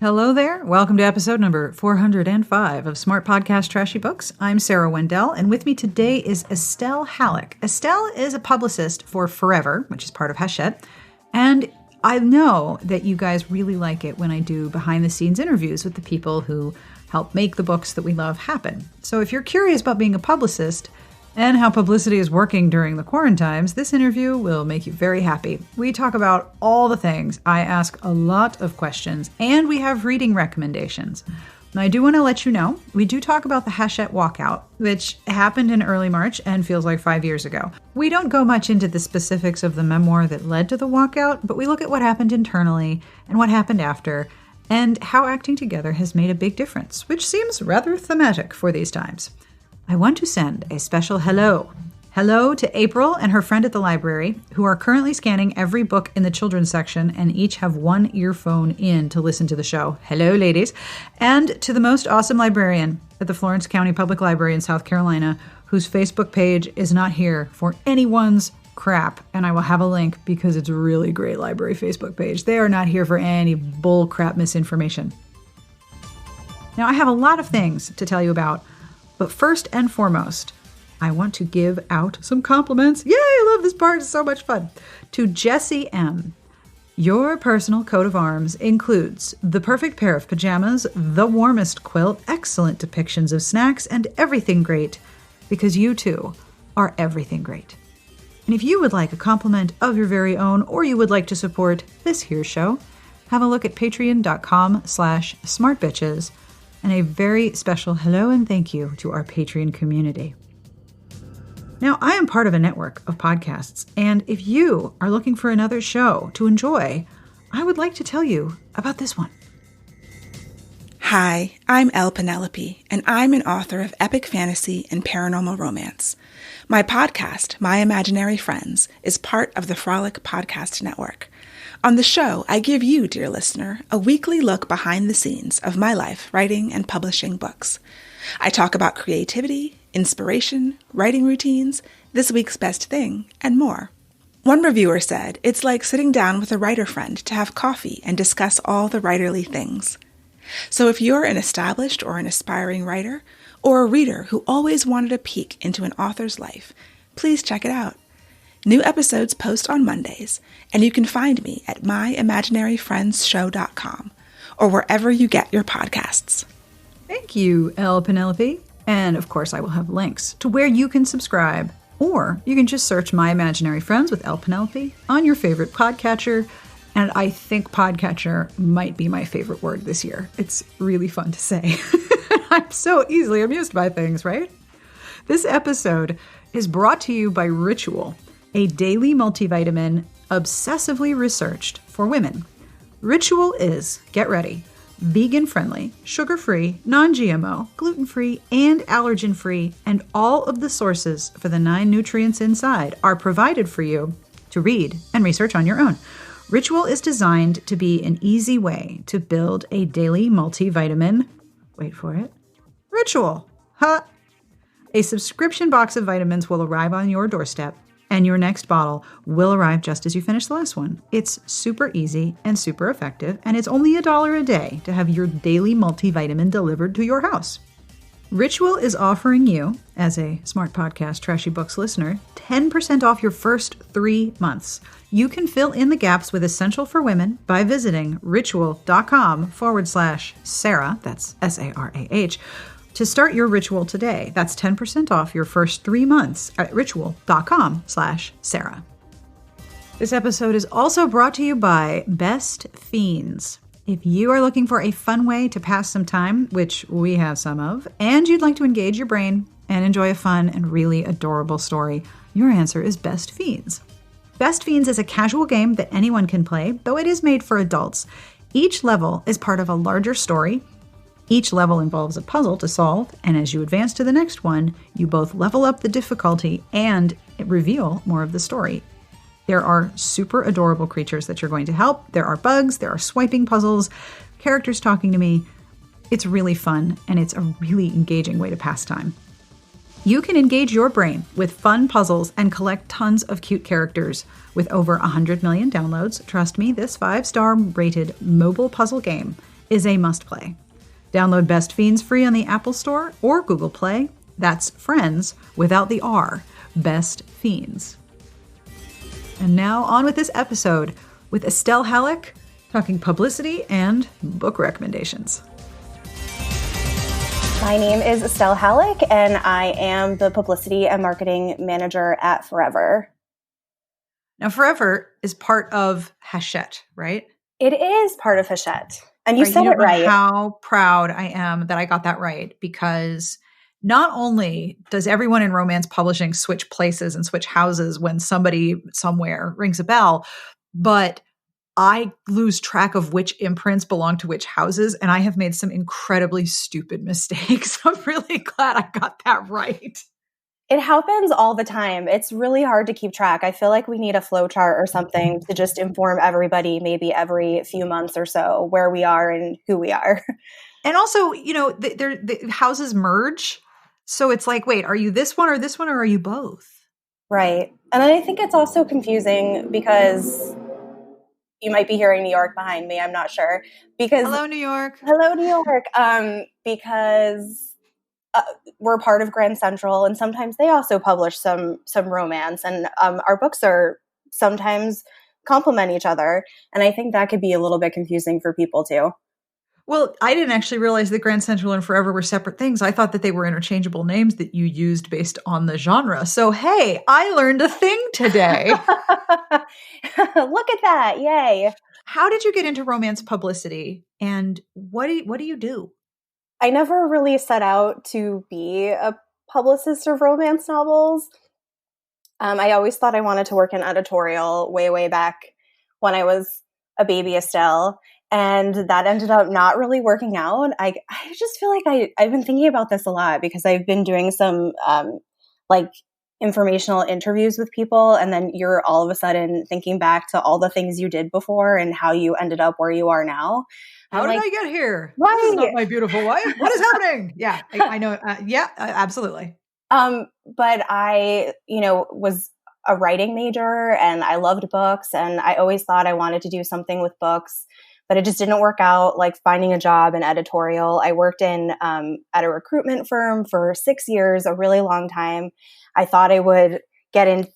Hello there. Welcome to episode number 405 of Smart Podcast Trashy Books. I'm Sarah Wendell, and with me today is Estelle Hallick. Estelle is a publicist for Forever, which is part of Hachette, and I know that you guys really like it when I do behind-the-scenes interviews with the people who help make the books that we love happen. So if you're curious about being a publicist and how publicity is working during the Quarantimes, this interview will make you very happy. We talk about all the things. I ask a lot of questions, and we have reading recommendations. Now, I do want to let you know, we do talk about the Hachette walkout, which happened in early March and feels like 5 years ago. We don't go much into the specifics of the memoir that led to the walkout, but we look at what happened internally and what happened after, and how acting together has made a big difference, which seems rather thematic for these times. I want to send a special hello. Hello to April and her friend at the library, who are currently scanning every book in the children's section and each have one earphone in to listen to the show. Hello, ladies. And to the most awesome librarian at the Florence County Public Library in South Carolina, whose Facebook page is not here for anyone's crap. And I will have a link because it's a really great library Facebook page. They are not here for any bull crap misinformation. Now, I have a lot of things to tell you about. But first and foremost, I want to give out some compliments. Yay, I love this part. It's so much fun. To Jessie M. Your personal coat of arms includes the perfect pair of pajamas, the warmest quilt, excellent depictions of snacks, and everything great, because you too are everything great. And if you would like a compliment of your very own, or you would like to support this here show, have a look at patreon.com/smartbitches. And a very special hello and thank you to our Patreon community. Now, I am part of a network of podcasts, and if you are looking for another show to enjoy, I would like to tell you about this one. Hi, I'm Elle Penelope, and I'm an author of epic fantasy and paranormal romance. My podcast, My Imaginary Friends, is part of the Frolic Podcast Network. On the show, I give you, dear listener, a weekly look behind the scenes of my life writing and publishing books. I talk about creativity, inspiration, writing routines, this week's best thing, and more. One reviewer said, it's like sitting down with a writer friend to have coffee and discuss all the writerly things. So if you're an established or an aspiring writer, or a reader who always wanted a peek into an author's life, please check it out. New episodes post on Mondays, and you can find me at myimaginaryfriendsshow.com or wherever you get your podcasts. Thank you, Elle Penelope. And of course, I will have links to where you can subscribe, or you can just search My Imaginary Friends with Elle Penelope on your favorite podcatcher. And I think podcatcher might be my favorite word this year. It's really fun to say. I'm so easily amused by things, right? This episode is brought to you by Ritual, a daily multivitamin obsessively researched for women. Ritual is, get ready, vegan-friendly, sugar-free, non-GMO, gluten-free, and allergen-free, and all of the sources for the 9 nutrients inside are provided for you to read and research on your own. Ritual is designed to be an easy way to build a daily multivitamin. Wait for it. Ritual. A subscription box of vitamins will arrive on your doorstep, and your next bottle will arrive just as you finish the last one. It's super easy and super effective, and it's only $1 a day to have your daily multivitamin delivered to your house. Ritual is offering you, as a Smart Podcast Trashy Books listener, 10% off your first 3 months. You can fill in the gaps with Essential for Women by visiting ritual.com/Sarah, that's SARAH, to start your Ritual today. That's 10% off your first 3 months at ritual.com/Sarah. This episode is also brought to you by Best Fiends. If you are looking for a fun way to pass some time, which we have some of, and you'd like to engage your brain and enjoy a fun and really adorable story, your answer is Best Fiends. Best Fiends is a casual game that anyone can play, though it is made for adults. Each level is part of a larger story. Each level involves a puzzle to solve, and as you advance to the next one, you both level up the difficulty and reveal more of the story. There are super adorable creatures that you're going to help. There are bugs, there are swiping puzzles, characters talking to me. It's really fun, and it's a really engaging way to pass time. You can engage your brain with fun puzzles and collect tons of cute characters. With over 100 million downloads, trust me, this 5-star rated mobile puzzle game is a must-play. Download Best Fiends free on the Apple Store or Google Play. That's Friends without the R. Best Fiends. And now on with this episode with Estelle Hallick talking publicity and book recommendations. My name is Estelle Hallick, and I am the publicity and marketing manager at Forever. Now, Forever is part of Hachette, right? It is part of Hachette. And you Right, said you it don't know right. How proud I am that I got that right, because not only does everyone in romance publishing switch places and switch houses when somebody somewhere rings a bell, but I lose track of which imprints belong to which houses, and I have made some incredibly stupid mistakes. I'm really glad I got that right. It happens all the time. It's really hard to keep track. I feel like we need a flow chart or something to just inform everybody, maybe every few months or so, where we are and who we are. And also, the houses merge. So it's like, wait, are you this one, or are you both? Right. And I think it's also confusing because you might be hearing New York behind me. I'm not sure. Hello, New York. Hello, New York. Because we're part of Grand Central, and sometimes they also publish some romance, and our books are sometimes complement each other, and I think that could be a little bit confusing for people too. Well, I didn't actually realize that Grand Central and Forever were separate things. I thought that they were interchangeable names that you used based on the genre. So, hey, I learned a thing today. Look at that. Yay. How did you get into romance publicity, and what do you do? I never really set out to be a publicist of romance novels. I always thought I wanted to work in editorial way back when I was a baby Estelle, and that ended up not really working out. I just feel like I've been thinking about this a lot because I've been doing some informational interviews with people, and then you're all of a sudden thinking back to all the things you did before and how you ended up where you are now. How did I get here? Right. This is not my beautiful wife. What is happening? Yeah, I know. Absolutely. But I, was a writing major, and I loved books, and I always thought I wanted to do something with books, but it just didn't work out, like finding a job in editorial. I worked at a recruitment firm for 6 years, a really long time. I thought I would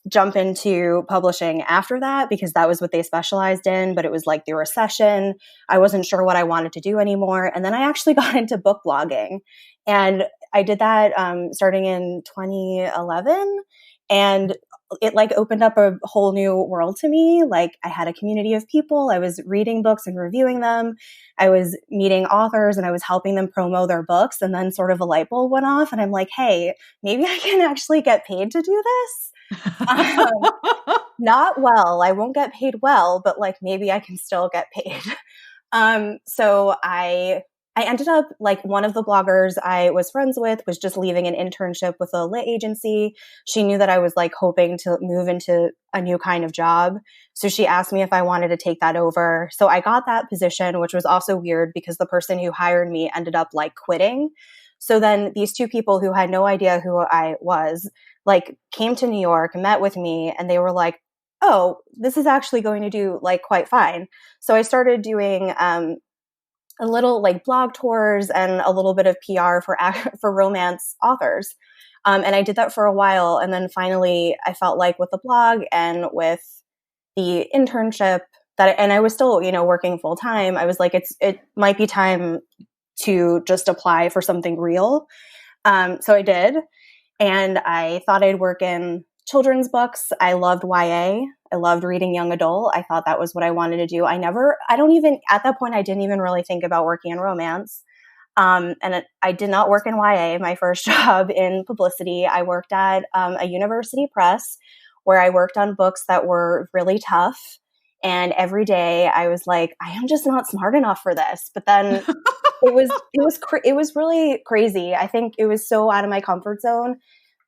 jump into publishing after that because that was what they specialized in, but it was like the recession. I wasn't sure what I wanted to do anymore. And then I actually got into book blogging, and I did that starting in 2011. And it opened up a whole new world to me. Like, I had a community of people. I was reading books and reviewing them. I was meeting authors and I was helping them promo their books. And then sort of a light bulb went off, and I'm like, hey, maybe I can actually get paid to do this. Not well. I won't get paid well, but maybe I can still get paid. So I ended up, one of the bloggers I was friends with was just leaving an internship with a lit agency. She knew that I was hoping to move into a new kind of job. So she asked me if I wanted to take that over. So I got that position, which was also weird because the person who hired me ended up quitting. So then these two people who had no idea who I was, came to New York and met with me, and they were like, oh, this is actually going to do quite fine. So I started doing a little blog tours and a little bit of PR for romance authors. And I did that for a while. And then finally I felt with the blog and with the internship and I was still, working full time. I was it might be time to just apply for something real. So I did. And I thought I'd work in children's books. I loved YA. I loved reading young adult. I thought that was what I wanted to do. at that point, I didn't even really think about working in romance. I did not work in YA. My first job in publicity, I worked at a university press where I worked on books that were really tough. And every day I was like, I am just not smart enough for this. But then it was really crazy. I think it was so out of my comfort zone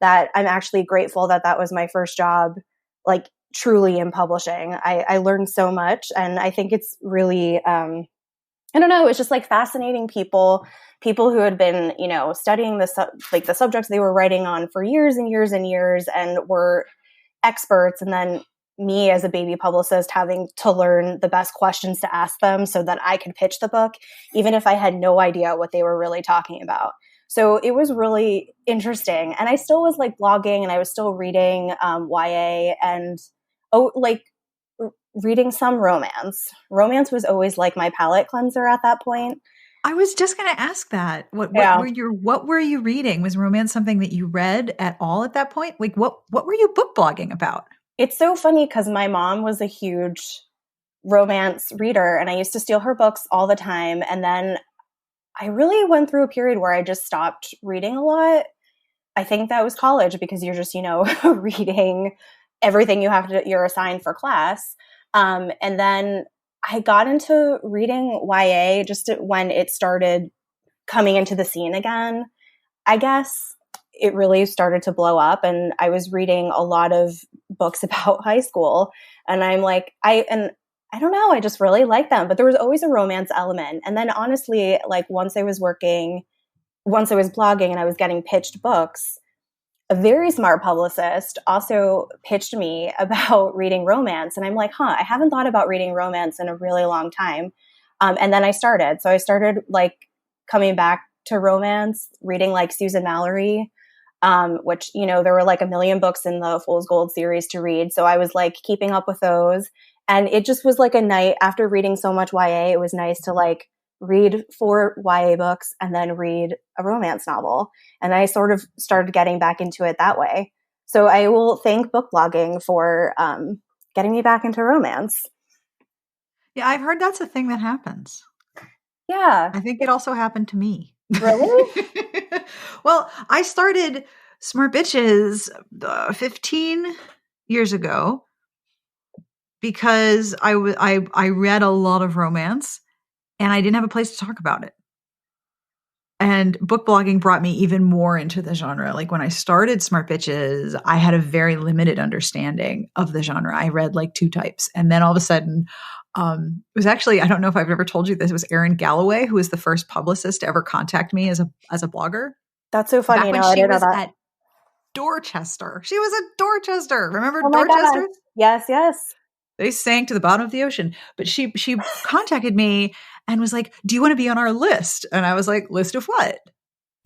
that I'm actually grateful that that was my first job, truly in publishing. I learned so much, and I think it's really, I don't know, it's just fascinating people who had been, studying the subjects they were writing on for years and years and years and were experts, and then me as a baby publicist having to learn the best questions to ask them so that I could pitch the book, even if I had no idea what they were really talking about. So it was really interesting. And I still was like blogging, and I was still reading YA and reading some romance. Romance was always like my palate cleanser at that point. I was just going to ask that. What were you reading? Was romance something that you read at all at that point? Like what were you book blogging about? It's so funny because my mom was a huge romance reader, and I used to steal her books all the time. And then I really went through a period where I just stopped reading a lot. I think that was college, because you're just, reading everything you're assigned for class. And then I got into reading YA just when it started coming into the scene again. I guess it really started to blow up, and I was reading a lot of books about high school, and I'm like, I don't know, I just really like them, but there was always a romance element. And then honestly, like once I was blogging and I was getting pitched books, a very smart publicist also pitched me about reading romance. And I'm like, I haven't thought about reading romance in a really long time. And then I started. So I started like coming back to romance, reading like Susan Mallory, which, there were like a million books in the Fool's Gold series to read. So I was like keeping up with those. And it just was like a night after reading so much YA. It was nice to like read 4 YA books and then read a romance novel. And I sort of started getting back into it that way. So I will thank book blogging for getting me back into romance. Yeah, I've heard that's a thing that happens. Yeah. I think it also happened to me. Really? Well, I started Smart Bitches 15 years ago because I read a lot of romance and I didn't have a place to talk about it. And book blogging brought me even more into the genre. Like when I started Smart Bitches, I had a very limited understanding of the genre. I read like 2 types. And then all of a sudden, it was actually, I don't know if I've ever told you this, it was Erin Galloway, who was the first publicist to ever contact me as a blogger. That's so funny. Back when she was at Dorchester. She was at Dorchester. Remember Dorchester? Yes, yes. They sank to the bottom of the ocean. But she contacted me and was like, do you want to be on our list? And I was like, list of what?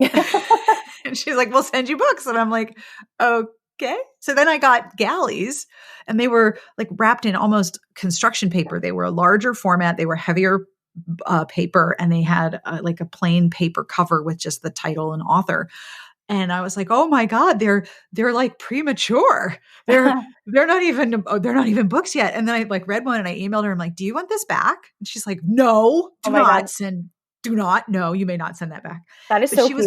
And she's like, we'll send you books. And I'm like, okay. So then I got galleys, and they were like wrapped in almost construction paper. They were a larger format. They were heavier paper, and they had like a plain paper cover with just the title and author. And I was like, oh my God, they're like premature. They're not even books yet. And then I like read one and I emailed her. I'm like, do you want this back? And she's like, no, do not. No, you may not send that back. That is so cute.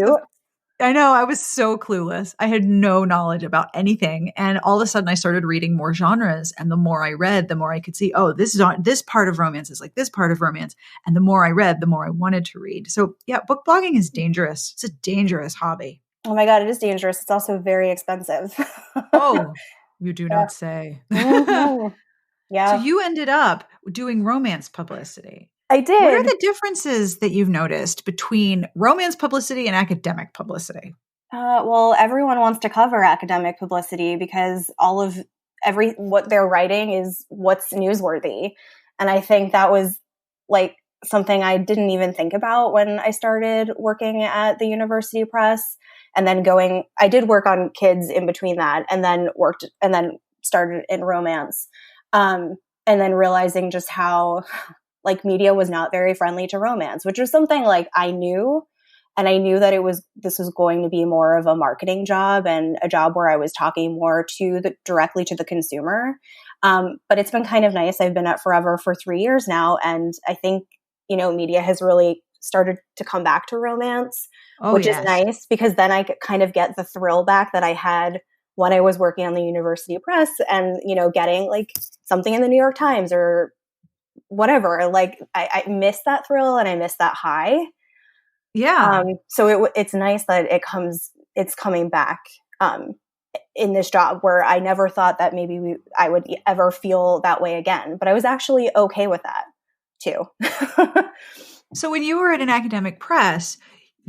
I know. I was so clueless. I had no knowledge about anything. And all of a sudden I started reading more genres. And the more I read, the more I could see, this part of romance is like this part of romance. And the more I read, the more I wanted to read. So yeah, book blogging is dangerous. It's a dangerous hobby. Oh my God, it is dangerous. It's also very expensive. Oh, you do not say. Mm-hmm. Yeah. So you ended up doing romance publicity. I did. What are the differences that you've noticed between romance publicity and academic publicity? Well, everyone wants to cover academic publicity because what they're writing is what's newsworthy. And I think that was like something I didn't even think about when I started working at the university press. And then I did work on kids in between that, and then started in romance. And then realizing just how like media was not very friendly to romance, which was something like I knew. And I knew that this was going to be more of a marketing job and a job where I was talking more directly to the consumer. But it's been kind of nice. I've been at Forever for 3 years now. And I think, media has really started to come back to romance, which is nice because then I kind of get the thrill back that I had when I was working on the university press and, getting like something in the New York Times or whatever. Like I miss that thrill and I miss that high. Yeah. So it's nice that it's coming back in this job where I never thought that maybe I would ever feel that way again, but I was actually okay with that too. So when you were at an academic press,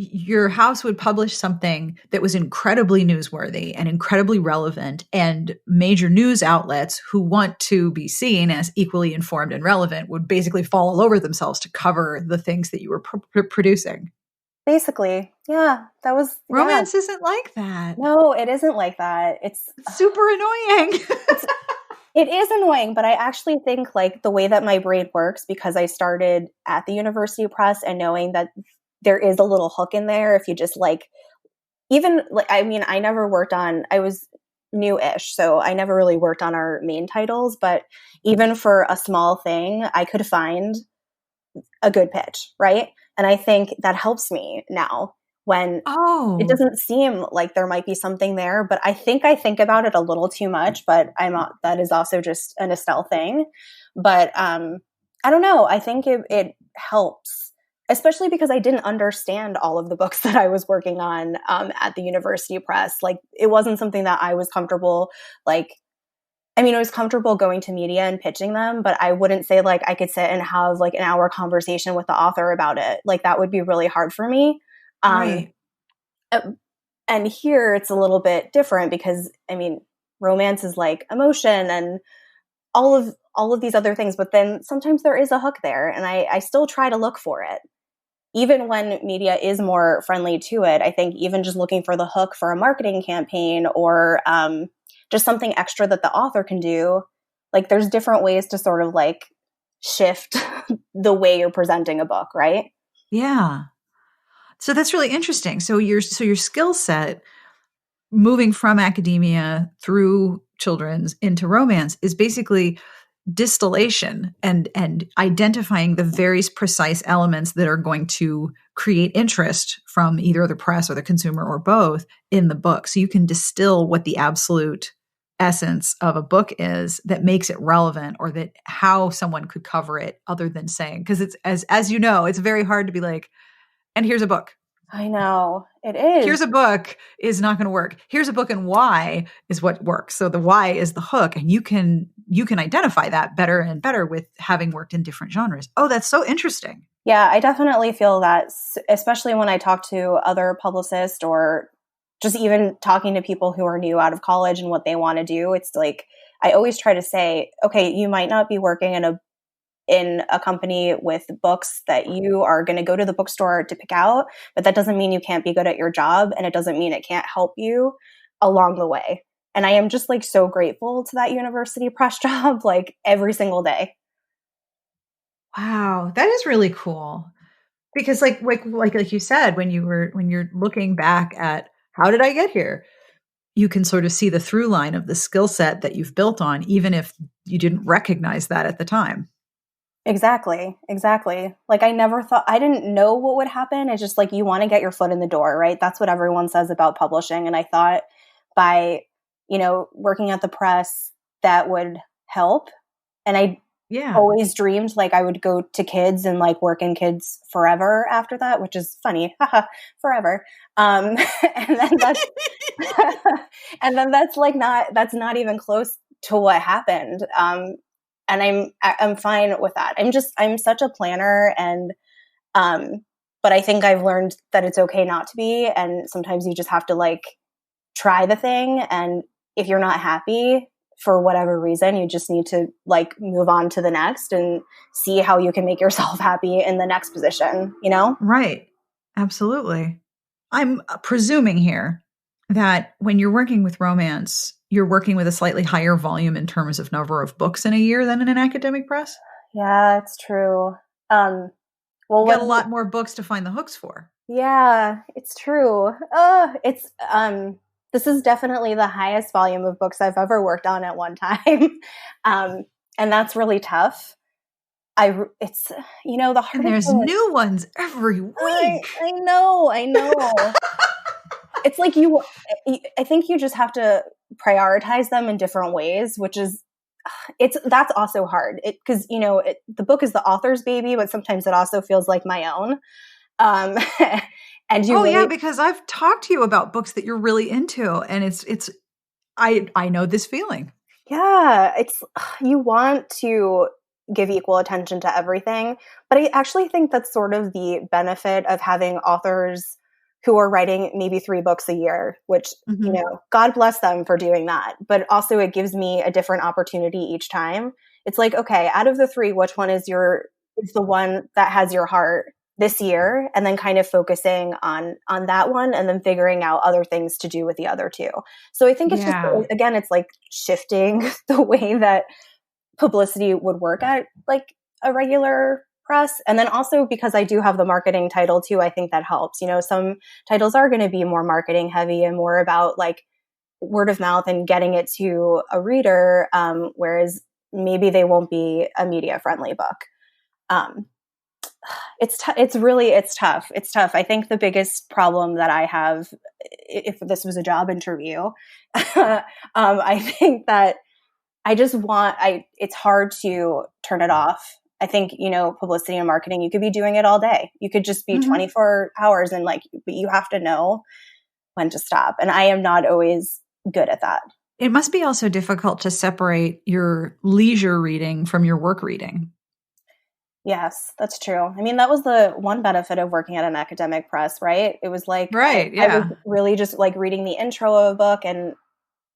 your house would publish something that was incredibly newsworthy and incredibly relevant, and major news outlets who want to be seen as equally informed and relevant would basically fall all over themselves to cover the things that you were producing. Basically, yeah, that was romance isn't like that. No, it isn't like that. It's super annoying. It is annoying, but I actually think like the way that my brain works, because I started at the university press and knowing that there is a little hook in there if you just like, even like, I mean, I never worked on, I was new-ish, so I never really worked on our main titles, but even for a small thing, I could find a good pitch, right? And I think that helps me now when it doesn't seem like there might be something there, but I think about it a little too much, but that is also just an Estelle thing. But I don't know. I think it helps, especially because I didn't understand all of the books that I was working on at the university press. Like, it wasn't something that I was comfortable, like, I mean, I was comfortable going to media and pitching them, but I wouldn't say like I could sit and have like an hour conversation with the author about it. Like, that would be really hard for me. Right. And here it's a little bit different because, I mean, romance is like emotion and all of these other things, but then sometimes there is a hook there, and I still try to look for it. Even when media is more friendly to it, I think even just looking for the hook for a marketing campaign or just something extra that the author can do, like there's different ways to sort of like shift the way you're presenting a book, right? Yeah. So that's really interesting. So your skill set moving from academia through children's into romance is basically distillation and identifying the very precise elements that are going to create interest from either the press or the consumer or both in the book. So you can distill what the absolute essence of a book is that makes it relevant, or that how someone could cover it other than saying, because it's as you know, it's very hard to be like, and here's a book. I know, it is. Here's a book is not going to work. Here's a book and why is what works. So the why is the hook, and you can identify that better and better with having worked in different genres. Oh, that's so interesting. Yeah, I definitely feel that, especially when I talk to other publicists or just even talking to people who are new out of college and what they want to do. It's like, I always try to say, okay, you might not be working in a company with books that you are going to go to the bookstore to pick out, but that doesn't mean you can't be good at your job, and it doesn't mean it can't help you along the way. And I am just like so grateful to that university press job, like every single day. Wow, that is really cool. Because like you said, when you're looking back at how did I get here, you can sort of see the through line of the skill set that you've built on, even if you didn't recognize that at the time. Exactly. Like I didn't know what would happen. It's just like, you want to get your foot in the door, right? That's what everyone says about publishing. And I thought by, working at the press, that would help. And I always dreamed like I would go to kids and like work in kids forever after that, which is funny. Forever. And then that's, and then that's not even close to what happened. And I'm fine with that. I'm such a planner, and, but I think I've learned that it's okay not to be. And sometimes you just have to like try the thing. And if you're not happy for whatever reason, you just need to like move on to the next and see how you can make yourself happy in the next position, Right. Absolutely. I'm presuming here that when you're working with romance, you're working with a slightly higher volume in terms of number of books in a year than in an academic press? Yeah, it's true. Well, you got a lot more books to find the hooks for. Yeah, it's true. This is definitely the highest volume of books I've ever worked on at one time. And that's really tough. It's the hardest. And there's new ones every week. I know. It's like I think you just have to prioritize them in different ways, which is, that's also hard. Because, the book is the author's baby, but sometimes it also feels like my own. And because I've talked to you about books that you're really into, and I know this feeling. Yeah, you want to give equal attention to everything, but I actually think that's sort of the benefit of having authors who are writing maybe 3 books a year, which, you know, God bless them for doing that. But also it gives me a different opportunity each time. It's like, okay, out of the 3, which one is the one that has your heart this year? And then kind of focusing on that one and then figuring out other things to do with the other 2. So I think it's just, again, it's like shifting the way that publicity would work at like a regular press. And then also because I do have the marketing title too, I think that helps. You know, some titles are going to be more marketing heavy and more about like word of mouth and getting it to a reader, whereas maybe they won't be a media friendly book. It's tough. It's tough. I think the biggest problem that I have, if this was a job interview, I think that it's hard to turn it off. I think, you know, publicity and marketing, you could be doing it all day. You could just be 24 hours and like, but you have to know when to stop. And I am not always good at that. It must be also difficult to separate your leisure reading from your work reading. Yes, that's true. I mean, that was the one benefit of working at an academic press, right? It was like, right, I was really just like reading the intro of a book and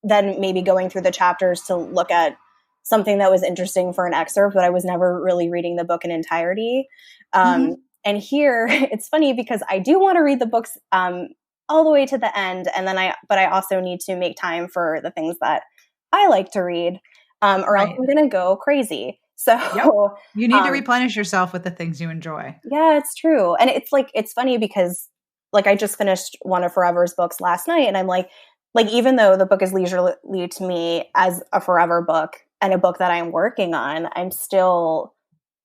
then maybe going through the chapters to look at something that was interesting for an excerpt, but I was never really reading the book in entirety. And here it's funny because I do want to read the books all the way to the end. And then but I also need to make time for the things that I like to read, or else I'm going to go crazy. So you need to replenish yourself with the things you enjoy. Yeah, it's true. And it's funny because like I just finished one of Forever's books last night and I'm like even though the book is leisurely to me as a Forever book and a book that I'm working on, I'm still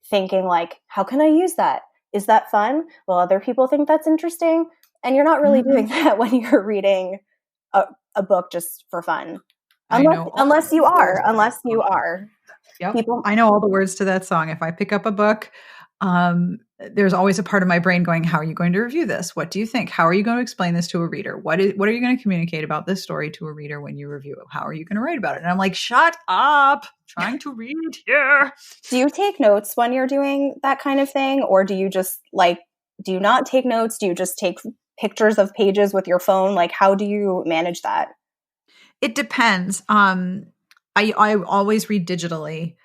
thinking like, how can I use that? Is that fun? Well, other people think that's interesting. And you're not really doing that when you're reading a book just for fun. Unless you are. Yep. I know all the words to that song. If I pick up a book, there's always a part of my brain going, how are you going to review this? What do you think? How are you going to explain this to a reader? What are you going to communicate about this story to a reader when you review it? How are you going to write about it? And I'm like, shut up, trying to read here. Do you take notes when you're doing that kind of thing? Or do you just do you not take notes? Do you just take pictures of pages with your phone? Like, how do you manage that? It depends. I always read digitally.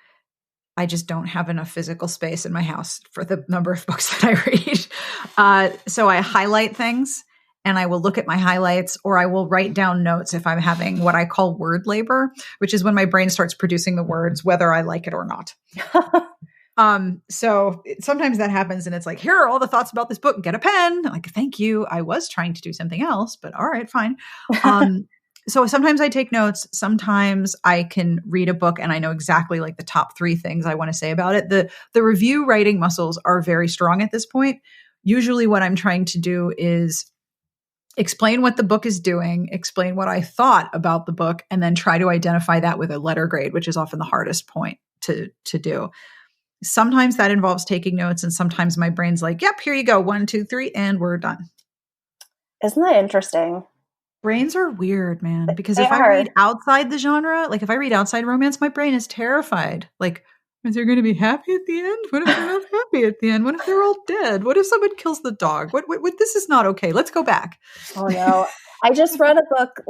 I just don't have enough physical space in my house for the number of books that I read. So I highlight things and I will look at my highlights or I will write down notes if I'm having what I call word labor, which is when my brain starts producing the words, whether I like it or not. So sometimes that happens and it's like, here are all the thoughts about this book. Get a pen. I'm like, thank you. I was trying to do something else, but all right, fine. So sometimes I take notes. Sometimes I can read a book and I know exactly like the top 3 things I want to say about it. The review writing muscles are very strong at this point. Usually what I'm trying to do is explain what the book is doing, explain what I thought about the book, and then try to identify that with a letter grade, which is often the hardest point to do. Sometimes that involves taking notes and sometimes my brain's like, yep, here you go. 1, 2, 3, and we're done. Isn't that interesting? Brains are weird, man, because if I read outside the genre, like if I read outside romance, my brain is terrified. Like, is there going to be happy at the end? What if they're not happy at the end? What if they're all dead? What if someone kills the dog? What this is not okay. Let's go back. Oh no. I just read a book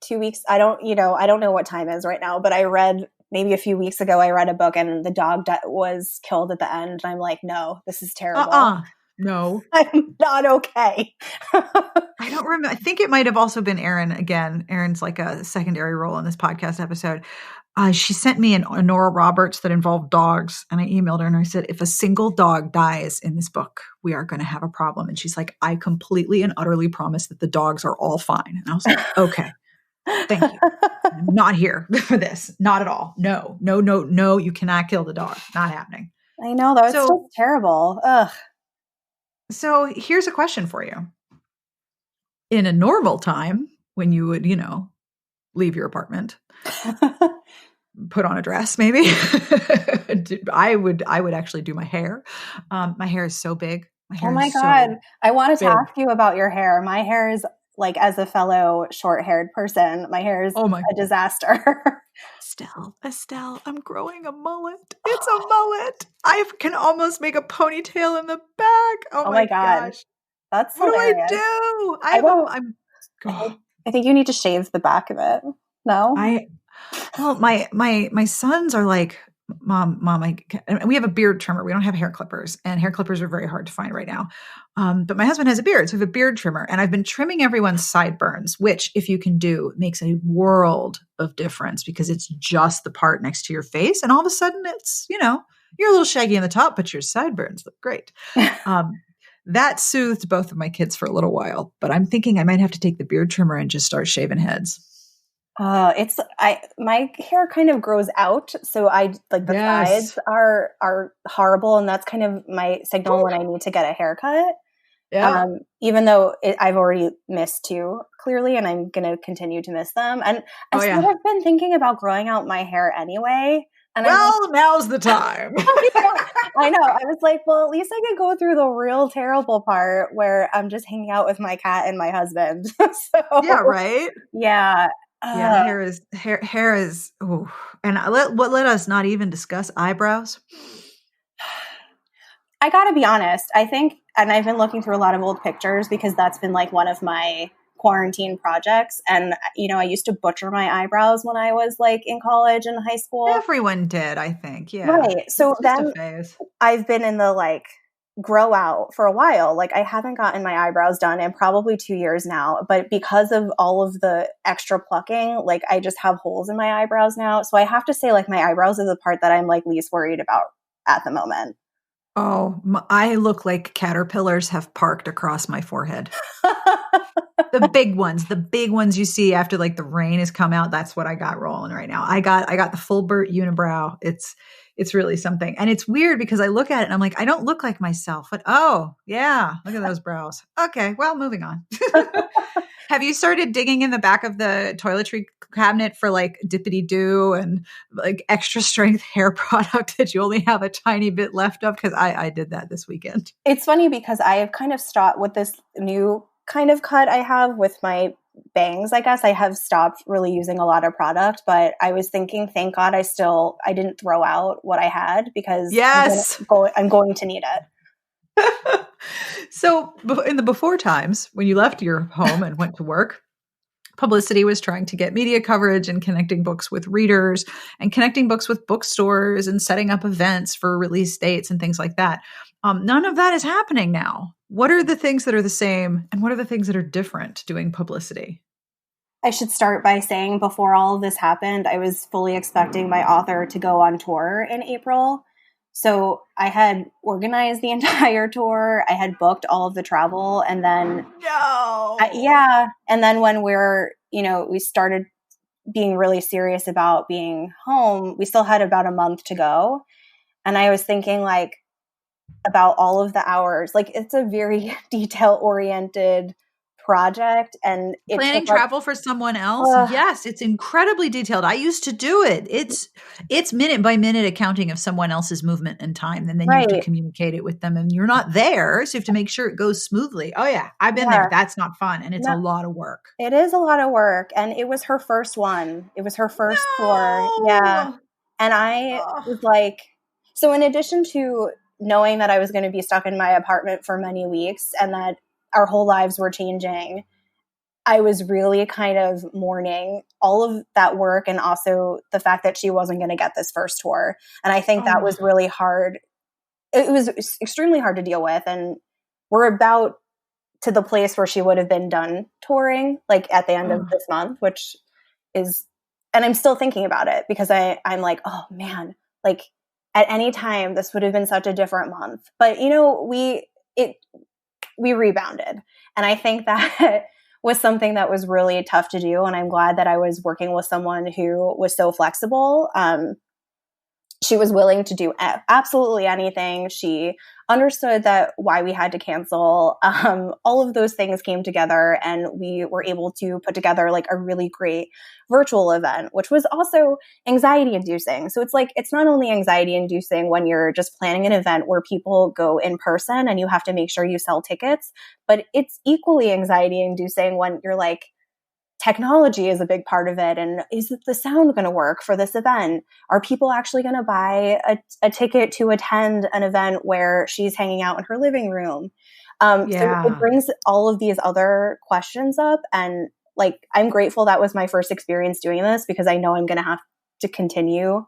2 weeks. I don't know what time is right now, but I read maybe a few weeks ago, I read a book and the dog was killed at the end. And I'm like, no, this is terrible. No. I'm not okay. I don't remember. I think it might have also been Erin again. Erin's like a secondary role in this podcast episode. She sent me a Nora Roberts that involved dogs. And I emailed her and I said, if a single dog dies in this book, we are going to have a problem. And she's like, I completely and utterly promise that the dogs are all fine. And I was like, okay, thank you. I'm not here for this. Not at all. No. You cannot kill the dog. Not happening. I know though. It's so terrible. Ugh. So here's a question for you. In a normal time, when you would, leave your apartment, put on a dress, maybe, I would actually do my hair. My hair is so big. Oh my God. I wanted to ask you about your hair. My hair is like, as a fellow short-haired person, my hair is a disaster. Estelle, I'm growing a mullet. It's a mullet. I can almost make a ponytail in the back. Oh my gosh. That's What do I hilarious. do? I don't. I think you need to shave the back of it. No? Well, my sons are like, mom, and we have a beard trimmer. We don't have hair clippers, and hair clippers are very hard to find right now. But my husband has a beard, so we have a beard trimmer, and I've been trimming everyone's sideburns, which, if you can do, makes a world of difference because it's just the part next to your face, and all of a sudden it's, you're a little shaggy on the top, but your sideburns look great. That soothed both of my kids for a little while, but I'm thinking I might have to take the beard trimmer and just start shaving heads. My hair kind of grows out, so the sides are horrible, and that's kind of my signal when I need to get a haircut. Yeah. Even though I've already missed 2 clearly, and I'm going to continue to miss them. And I sort of been thinking about growing out my hair anyway. And now's the time. I know. I was like, well, at least I could go through the real terrible part where I'm just hanging out with my cat and my husband. Yeah, right. Yeah. Hair is. Ooh. And let us not even discuss eyebrows. I gotta be honest. I think, and I've been looking through a lot of old pictures because that's been like one of my quarantine projects. And, I used to butcher my eyebrows when I was like in college and high school. Everyone did, I think. Yeah. Right. So then I've been in the like grow out for a while. Like I haven't gotten my eyebrows done in probably 2 years now, but because of all of the extra plucking, like I just have holes in my eyebrows now. So I have to say like my eyebrows is the part that I'm like least worried about at the moment. Oh, I look like caterpillars have parked across my forehead. The big ones you see after like the rain has come out. That's what I got rolling right now. I got the Fulbert unibrow. It's really something. And it's weird because I look at it and I'm like, I don't look like myself, but oh yeah, look at those brows. Okay. Well, moving on. Have you started digging in the back of the toiletry cabinet for like Dippity Doo and like extra strength hair product that you only have a tiny bit left of? Because I did that this weekend. It's funny because I have kind of stopped with this new kind of cut I have with my bangs. I guess I have stopped really using a lot of product, but I was thinking, thank God I didn't throw out what I had because yes, I'm going to need it. So in the before times, when you left your home and went to work, Publicity was trying to get media coverage and connecting books with readers and connecting books with bookstores and setting up events for release dates and things like that. None of that is happening now. What are the things that are the same and what are the things that are different doing Publicity? I should start by saying before all of this happened, I was fully expecting my author to go on tour in April. So I had organized the entire tour. I had booked all of the travel. And then, And then when we started being really serious about being home, we still had about a month to go. And I was thinking like about all of the hours, like it's a very detail oriented project and it's planning travel for someone else. Yes, it's incredibly detailed. I used to do it. It's minute by minute accounting of someone else's movement and time, and then you have to communicate it with them, and you're not there, so you have to make sure it goes smoothly. Oh yeah, I've been there. That's not fun, and it's a lot of work. It is a lot of work, and it was her first one. It was her first tour. Yeah, and I was like, so in addition to knowing that I was going to be stuck in my apartment for many weeks and that our whole lives were changing, I was really kind of mourning all of that work and also the fact that she wasn't going to get this first tour. And I think that was really hard. It was extremely hard to deal with. And we're about to the place where she would have been done touring, like at the end of this month, which is, and I'm still thinking about it because I'm like, oh man, like at any time this would have been such a different month. But we rebounded. And I think that was something that was really tough to do. And I'm glad that I was working with someone who was so flexible. She was willing to do absolutely anything. She understood that why we had to cancel. All of those things came together and we were able to put together like a really great virtual event, which was also anxiety inducing. So it's like, it's not only anxiety inducing when you're just planning an event where people go in person and you have to make sure you sell tickets, but it's equally anxiety inducing when you're like, technology is a big part of it. And is the sound going to work for this event? Are people actually going to buy a ticket to attend an event where she's hanging out in her living room? So it brings all of these other questions up, and like, I'm grateful that was my first experience doing this, because I know I'm going to have to continue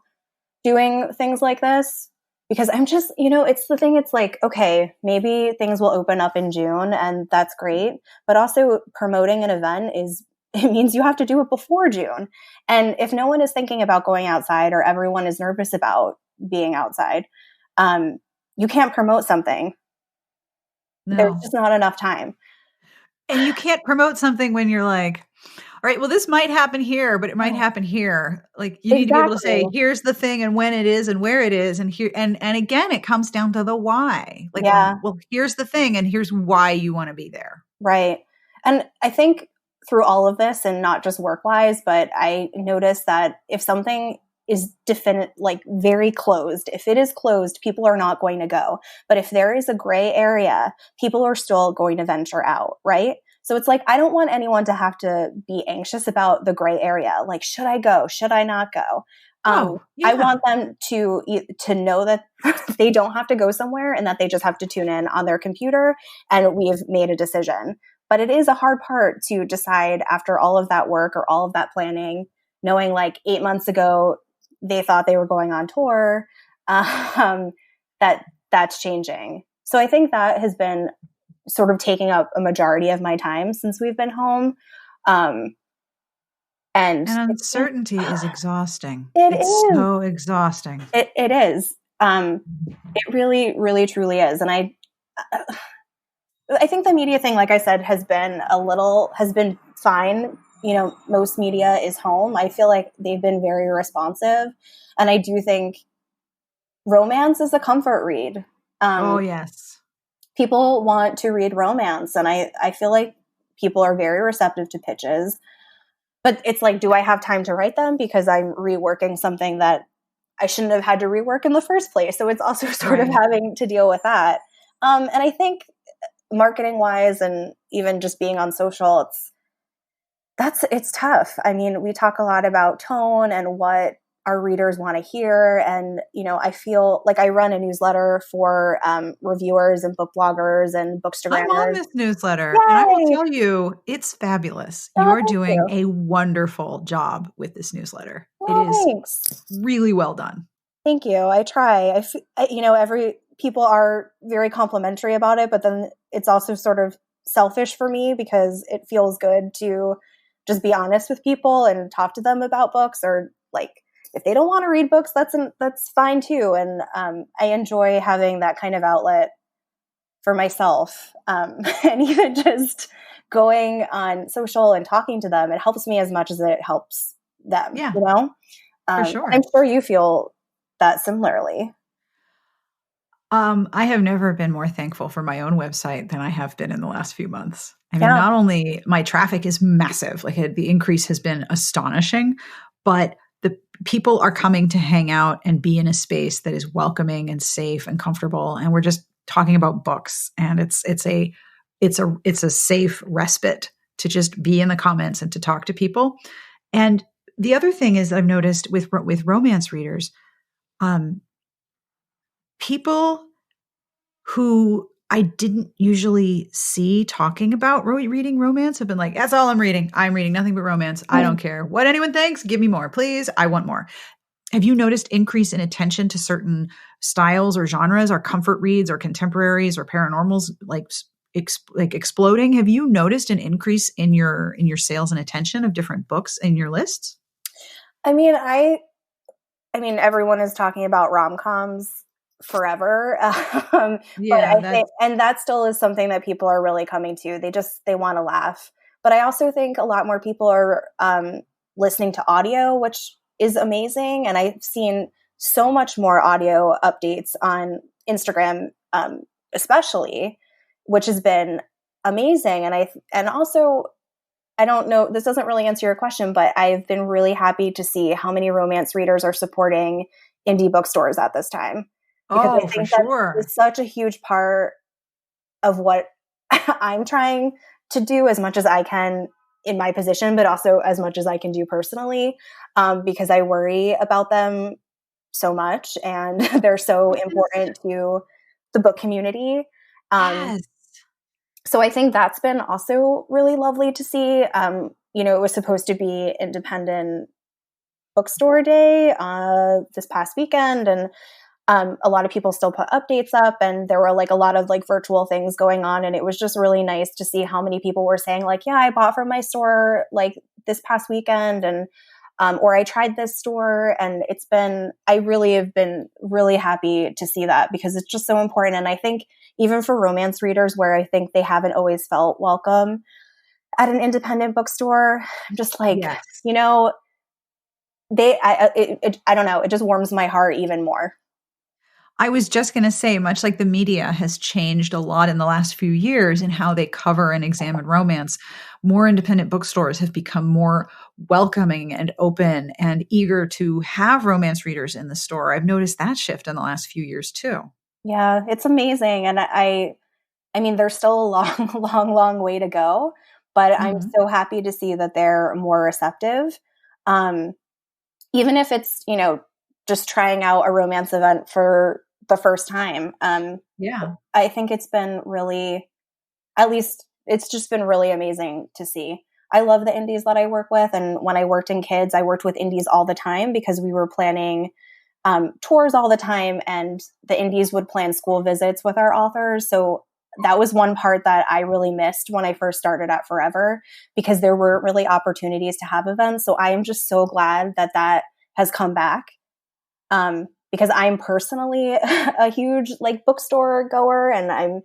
doing things like this, because I'm just, it's the thing. It's like, okay, maybe things will open up in June, and that's great. But also, promoting an event it means you have to do it before June. And if no one is thinking about going outside, or everyone is nervous about being outside, you can't promote something. No. There's just not enough time. And you can't promote something when you're like, all right, well, this might happen here, but it might happen here. Like, you need to be able to say, here's the thing, and when it is, and where it is, and here, and again, it comes down to the why. Like, well, here's the thing, and here's why you want to be there. Right. And I think through all of this, and not just work-wise, but I noticed that if something is like very closed, if it is closed, people are not going to go. But if there is a gray area, people are still going to venture out, right? So it's like, I don't want anyone to have to be anxious about the gray area. Like, should I go? Should I not go? I want them to know that they don't have to go somewhere, and that they just have to tune in on their computer, and we've made a decision. But it is a hard part to decide after all of that work, or all of that planning, knowing like 8 months ago, they thought they were going on tour, that's changing. So I think that has been sort of taking up a majority of my time since we've been home. And uncertainty is exhausting. It's so exhausting. It is. It really, really, truly is. And I think the media thing, like I said, has been fine. Most media is home. I feel like they've been very responsive. And I do think romance is a comfort read. Oh, yes. People want to read romance. And I feel like people are very receptive to pitches. But it's like, do I have time to write them? Because I'm reworking something that I shouldn't have had to rework in the first place. So it's also sort of having to deal with that. And I think marketing wise, and even just being on social, it's tough. I mean, we talk a lot about tone and what our readers want to hear. And, I feel like I run a newsletter for reviewers and book bloggers and bookstagrammers. I'm on this newsletter. Yay! And I will tell you, it's fabulous. You're doing a wonderful job with this newsletter. Thanks. Is really well done. Thank you. I try. People are very complimentary about it, but then it's also sort of selfish for me, because it feels good to just be honest with people and talk to them about books, or like, if they don't want to read books, that's fine too. And I enjoy having that kind of outlet for myself. And even just going on social and talking to them, it helps me as much as it helps them. Yeah, for sure. I'm sure you feel that similarly. I have never been more thankful for my own website than I have been in the last few months. I mean, not only my traffic is massive, like the increase has been astonishing, but the people are coming to hang out and be in a space that is welcoming and safe and comfortable. And we're just talking about books, and it's a safe respite to just be in the comments and to talk to people. And the other thing is that I've noticed with romance readers, people who I didn't usually see talking about reading romance have been like, that's all I'm reading. I'm reading nothing but romance. I don't care what anyone thinks. Give me more, please. I want more. Have you noticed increase in attention to certain styles or genres, or comfort reads, or contemporaries, or paranormals, like exploding? Have you noticed an increase in your sales and attention of different books in your lists? I mean, everyone is talking about rom-coms forever. But I think, and that still is something that people are really coming to. They want to laugh. But I also think a lot more people are listening to audio, which is amazing. And I've seen so much more audio updates on Instagram, especially, which has been amazing. And also, I don't know, this doesn't really answer your question, but I've been really happy to see how many romance readers are supporting indie bookstores at this time. Because I think that is such a huge part of what I'm trying to do, as much as I can in my position, but also as much as I can do personally, because I worry about them so much, and they're so important to the book community. Yes. So I think that's been also really lovely to see. It was supposed to be Independent Bookstore Day this past weekend, and a lot of people still put updates up, and there were like a lot of like virtual things going on, and it was just really nice to see how many people were saying like, yeah, I bought from my store like this past weekend, and or I tried this store, and I really have been really happy to see that, because it's just so important. And I think even for romance readers where I think they haven't always felt welcome at an independent bookstore, I'm just like, Yes. I don't know, it just warms my heart even more. I was just going to say, much like the media has changed a lot in the last few years in how they cover and examine romance, more independent bookstores have become more welcoming and open and eager to have romance readers in the store. I've noticed that shift in the last few years too. Yeah, it's amazing. And I mean, there's still a long, long way to go, but I'm so happy to see that they're more receptive. Even if it's, just trying out a romance event for the first time. I think it's been really, at least it's just been really amazing to see. I love the indies that I work with. And when I worked in kids, I worked with indies all the time because we were planning tours all the time, and the indies would plan school visits with our authors. So that was one part that I really missed when I first started at Forever, because there weren't really opportunities to have events. So I am just so glad that that has come back. Because I'm personally a huge like bookstore goer, and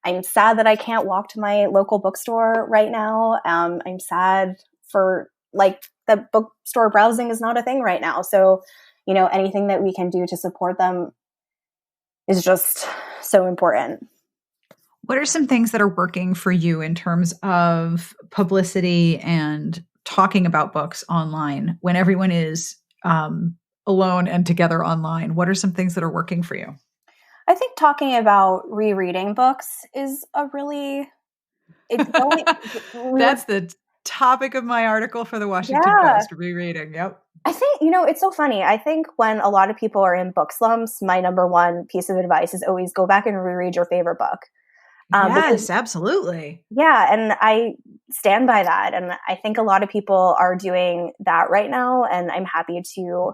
I'm sad that I can't walk to my local bookstore right now. I'm sad for like the bookstore browsing is not a thing right now. So, anything that we can do to support them is just so important. What are some things that are working for you in terms of publicity and talking about books online when everyone is alone and together online? What are some things that are working for you? I think talking about rereading books is That's the topic of my article for the Washington Post, rereading. Yep. I think, it's so funny. I think when a lot of people are in book slumps, my number one piece of advice is always go back and reread your favorite book. Yes, absolutely. Yeah. And I stand by that. And I think a lot of people are doing that right now. And I'm happy to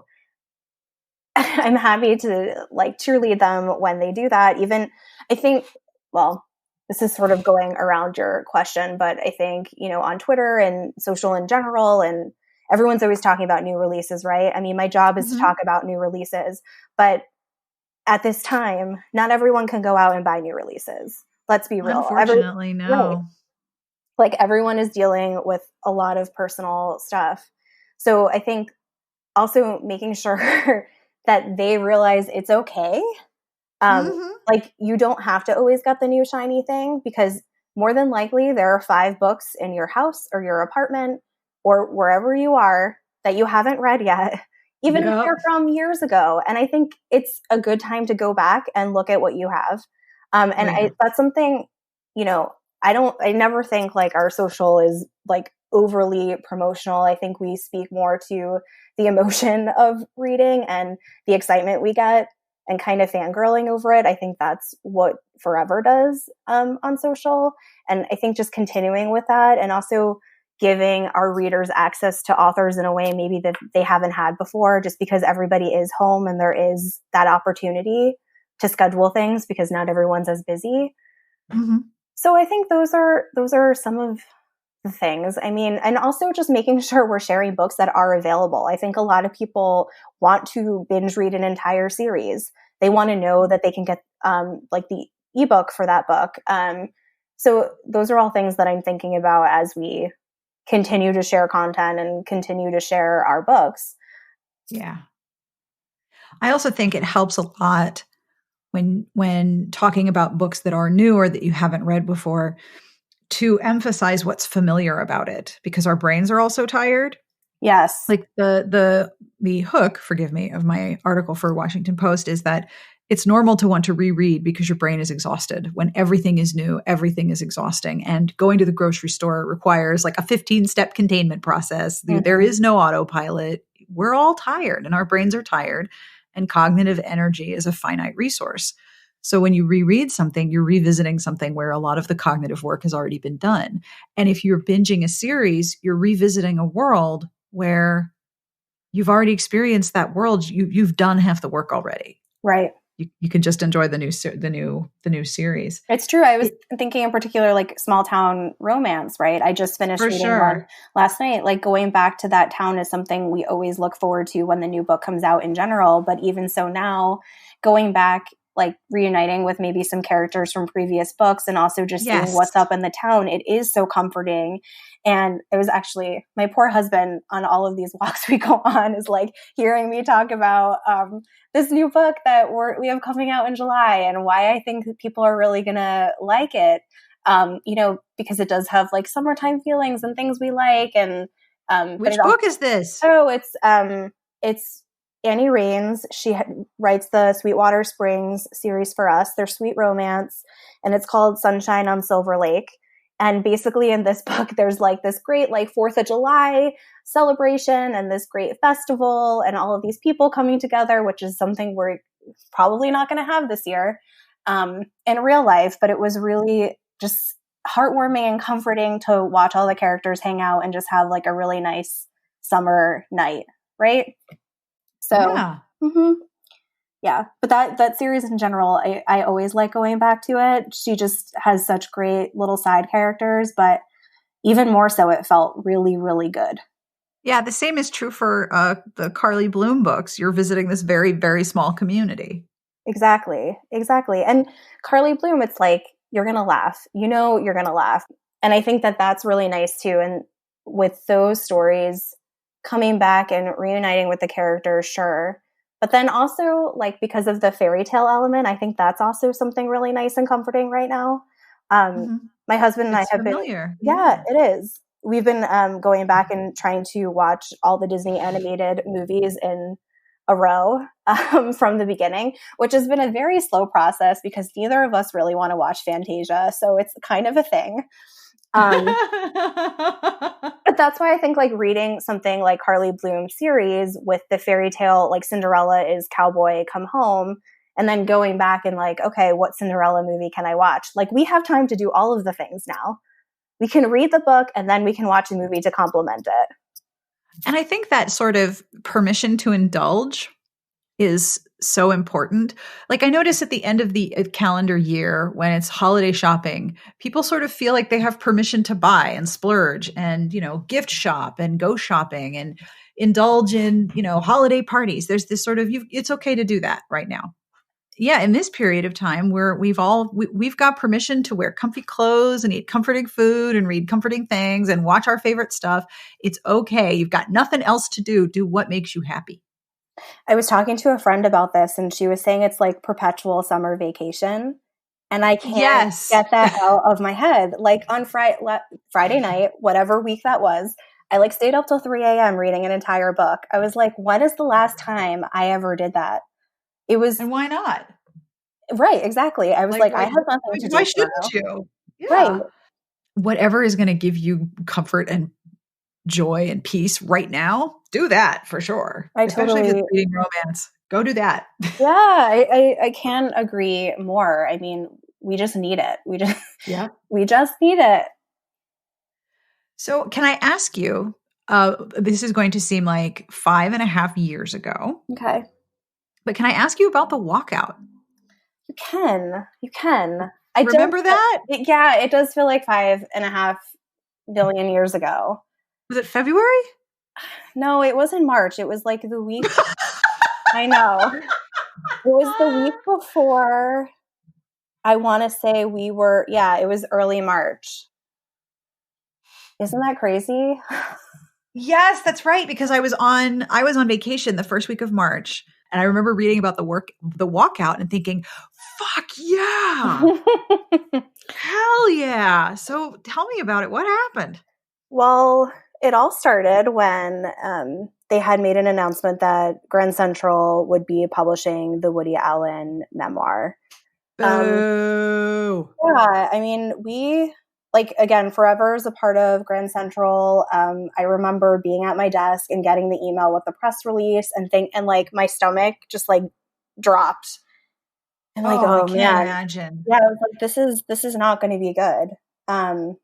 like cheerlead them when they do that. Even I think, well, this is sort of going around your question, but I think, on Twitter and social in general, and everyone's always talking about new releases, right? I mean, my job is to talk about new releases, but at this time, not everyone can go out and buy new releases. Let's be real. Unfortunately, no. Right. Like everyone is dealing with a lot of personal stuff. So I think also making sure that they realize it's okay. Like you don't have to always get the new shiny thing, because more than likely there are 5 books in your house or your apartment or wherever you are that you haven't read yet, even if they're from years ago. And I think it's a good time to go back and look at what you have. That's something, I never think like our social is like overly promotional. I think we speak more to the emotion of reading and the excitement we get and kind of fangirling over it. I think that's what Forever does on social. And I think just continuing with that, and also giving our readers access to authors in a way maybe that they haven't had before, just because everybody is home and there is that opportunity to schedule things because not everyone's as busy. So I think those are some of the things. I mean, and also just making sure we're sharing books that are available. I think a lot of people want to binge read an entire series. They want to know that they can get like the ebook for that book. So those are all things that I'm thinking about as we continue to share content and continue to share our books. Yeah. I also think it helps a lot when talking about books that are new or that you haven't read before, to emphasize what's familiar about it, because our brains are also tired. Yes. Like the hook, forgive me, of my article for Washington Post is that it's normal to want to reread because your brain is exhausted. When everything is new, everything is exhausting. And going to the grocery store requires like a 15-step containment process. There is no autopilot. We're all tired and our brains are tired, and cognitive energy is a finite resource. So when you reread something, you're revisiting something where a lot of the cognitive work has already been done. And if you're binging a series, you're revisiting a world where you've already experienced that world. You've done half the work already. Right. You can just enjoy the new series. It's true. I was thinking in particular, like small town romance, right? I just finished reading one last night. Like going back to that town is something we always look forward to when the new book comes out in general. But even so now, going back, like reuniting with maybe some characters from previous books and also just seeing what's up in the town, it is so comforting. And it was actually my poor husband on all of these walks we go on is like hearing me talk about this new book that we have coming out in July and why I think that people are really going to like it. Because it does have like summertime feelings and things we like. And which book is this? Oh, it's Annie Raines. She writes the Sweetwater Springs series for us. They're sweet romance, and it's called Sunshine on Silver Lake. And basically in this book, there's like this great like 4th of July celebration and this great festival and all of these people coming together, which is something we're probably not going to have this year in real life. But it was really just heartwarming and comforting to watch all the characters hang out and just have like a really nice summer night, right? So, yeah. But that series in general, I always like going back to it. She just has such great little side characters, but even more so, it felt really, really good. Yeah, the same is true for the Carly Bloom books. You're visiting this very, very small community. Exactly. And Carly Bloom, it's like, you're going to laugh. You're going to laugh. And I think that that's really nice too. And with those stories, coming back and reuniting with the characters, sure. But then also, like, because of the fairy tale element, I think that's also something really nice and comforting right now. My husband and I have familiar. been, yeah, it is. We've been going back and trying to watch all the Disney animated movies in a row from the beginning, which has been a very slow process because neither of us really want to watch Fantasia. So it's kind of a thing. But that's why I think like reading something like Carly Bloom series with the fairy tale, like Cinderella is cowboy come home, and then going back and like, okay, what Cinderella movie can I watch? Like we have time to do all of the things now. We can read the book and then we can watch a movie to complement it. And I think that sort of permission to indulge is so important. Like I notice at the end of the calendar year when it's holiday shopping, people sort of feel like they have permission to buy and splurge and, gift shop and go shopping and indulge in, holiday parties. There's this sort of, it's okay to do that right now. Yeah. In this period of time where we've got permission to wear comfy clothes and eat comforting food and read comforting things and watch our favorite stuff. It's okay. You've got nothing else to do. Do what makes you happy. I was talking to a friend about this and she was saying it's like perpetual summer vacation. And I can't get that out of my head. Like on Friday night, whatever week that was, I like stayed up till 3 a.m. reading an entire book. I was like, when is the last time I ever did that? It was. And why not? Right. Exactly. I was like I have nothing to do. Why shouldn't you? Yeah. Right. Whatever is going to give you comfort and joy and peace right now, do that for sure. Especially if it's reading romance. Go do that. Yeah, I can't agree more. I mean, we just need it. We just need it. So can I ask you, this is going to seem like 5.5 years ago. Okay. But can I ask you about the walkout? You can. I remember that? Yeah, it does feel like 5.5 billion years ago. Was it February? No, it was in March. It was like the week. I know. It was the week before. I want to say it was early March. Isn't that crazy? Yes, that's right. Because I was on vacation the first week of March. And I remember reading about the walkout and thinking, fuck yeah. Hell yeah. So tell me about it. What happened? Well, it all started when they had made an announcement that Grand Central would be publishing the Woody Allen memoir. Boo. Yeah, I mean, we, like, again, Forever is a part of Grand Central. I remember being at my desk and getting the email with the press release and like my stomach just like dropped. I'm like, I oh can't man. imagine. Yeah, I was like, this is not going to be good. And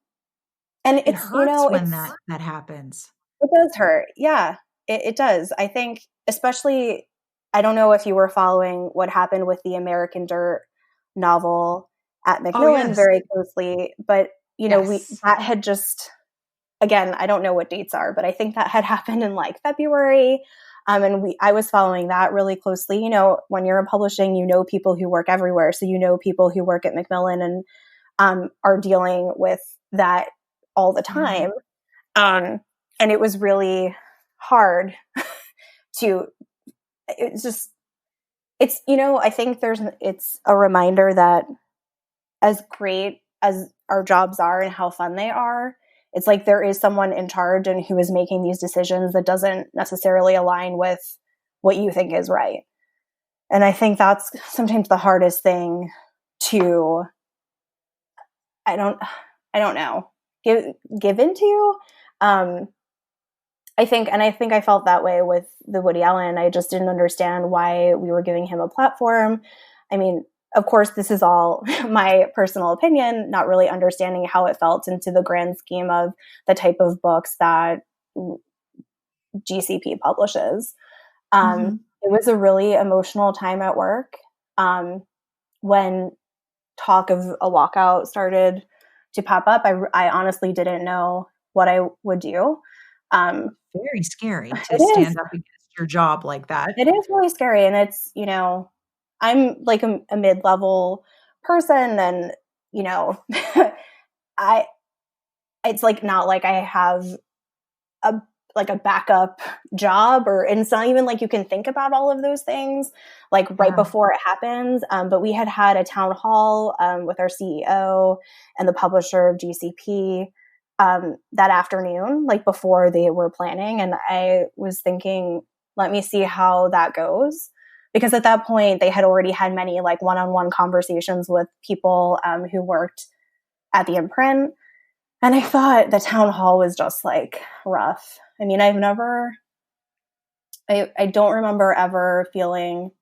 It it's, hurts when that happens. it does hurt. Yeah, it does. I think, especially, I don't know if you were following what happened with the American Dirt novel at Oh, Macmillan yes. very closely, but Yes. that had just, again, I don't know what dates are, but I think that had happened in like February. And I was following that really closely. When you're in publishing, people who work everywhere. So people who work at Macmillan and are dealing with that all the time. And it was really hard I think it's a reminder that as great as our jobs are and how fun they are, it's like there is someone in charge and who is making these decisions that doesn't necessarily align with what you think is right. And I think that's sometimes the hardest thing to, I don't know, give into. I think I felt that way with the Woody Allen. I just didn't understand why we were giving him a platform. I mean, of course, this is all my personal opinion, not really understanding how it felt into the grand scheme of the type of books that GCP publishes. It was a really emotional time at work when talk of a walkout started to pop up. I honestly didn't know what I would do. Very scary to stand up against your job like that. It is really scary. And it's, I'm like a mid-level person and, it's like not like I have a backup job and it's not even like you can think about all of those things like right before it happens. But we had a town hall with our CEO and the publisher of GCP that afternoon, like before they were planning. And I was thinking, let me see how that goes. Because at that point, they had already had many like one-on-one conversations with people who worked at the imprint. And I thought the town hall was just like rough. I mean, I don't remember ever feeling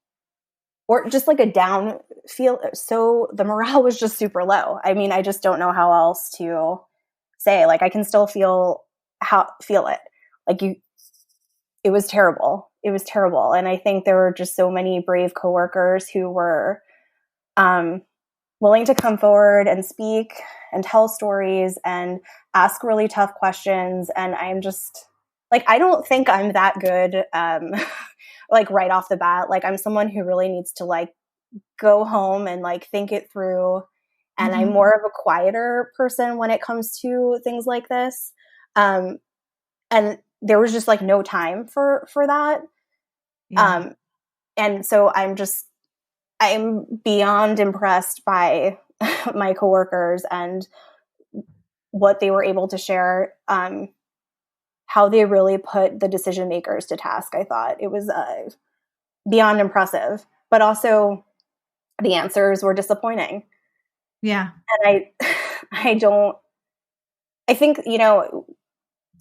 or just like a down feel. So the morale was just super low. I mean, I just don't know how else to say. Like I can still feel it. Like it was terrible. It was terrible. And I think there were just so many brave coworkers who were willing to come forward and speak and tell stories and ask really tough questions. And I'm just like, I don't think I'm that good, like right off the bat. Like I'm someone who really needs to like go home and like think it through. And I'm more of a quieter person when it comes to things like this. And there was just like no time for that. Yeah. And so I'm beyond impressed by my coworkers and what they were able to share, how they really put the decision makers to task. I thought it was beyond impressive, but also the answers were disappointing. Yeah. And I think,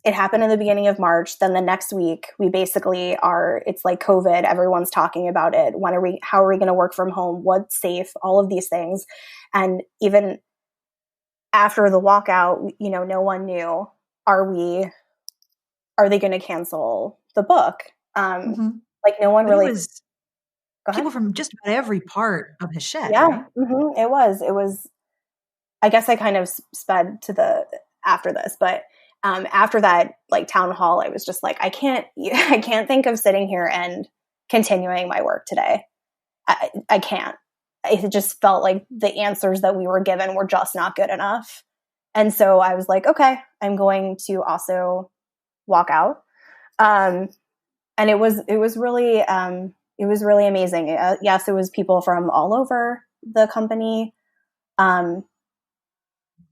it happened in the beginning of March. Then the next week, we basically it's like COVID. Everyone's talking about it. How are we going to work from home? What's safe? All of these things. And even after the walkout, no one knew, are they going to cancel the book? Like no one really. It was people from just about every part of Hachette. Yeah. Right? It was, I guess I kind of sped to after this, but after that, like town hall, I was just like, I can't think of sitting here and continuing my work today. I can't. It just felt like the answers that we were given were just not good enough. And so I was like, okay, I'm going to also walk out. And it was really amazing. Yes, it was people from all over the company.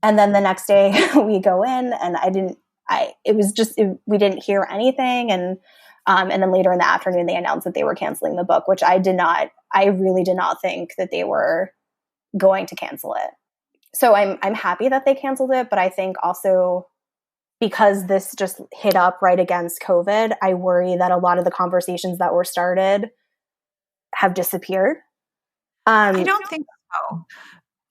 And then the next day we go in and we didn't hear anything. And then later in the afternoon, they announced that they were canceling the book, which I really did not think that they were going to cancel it. So I'm happy that they canceled it. But I think also because this just hit up right against COVID, I worry that a lot of the conversations that were started have disappeared. I don't think so.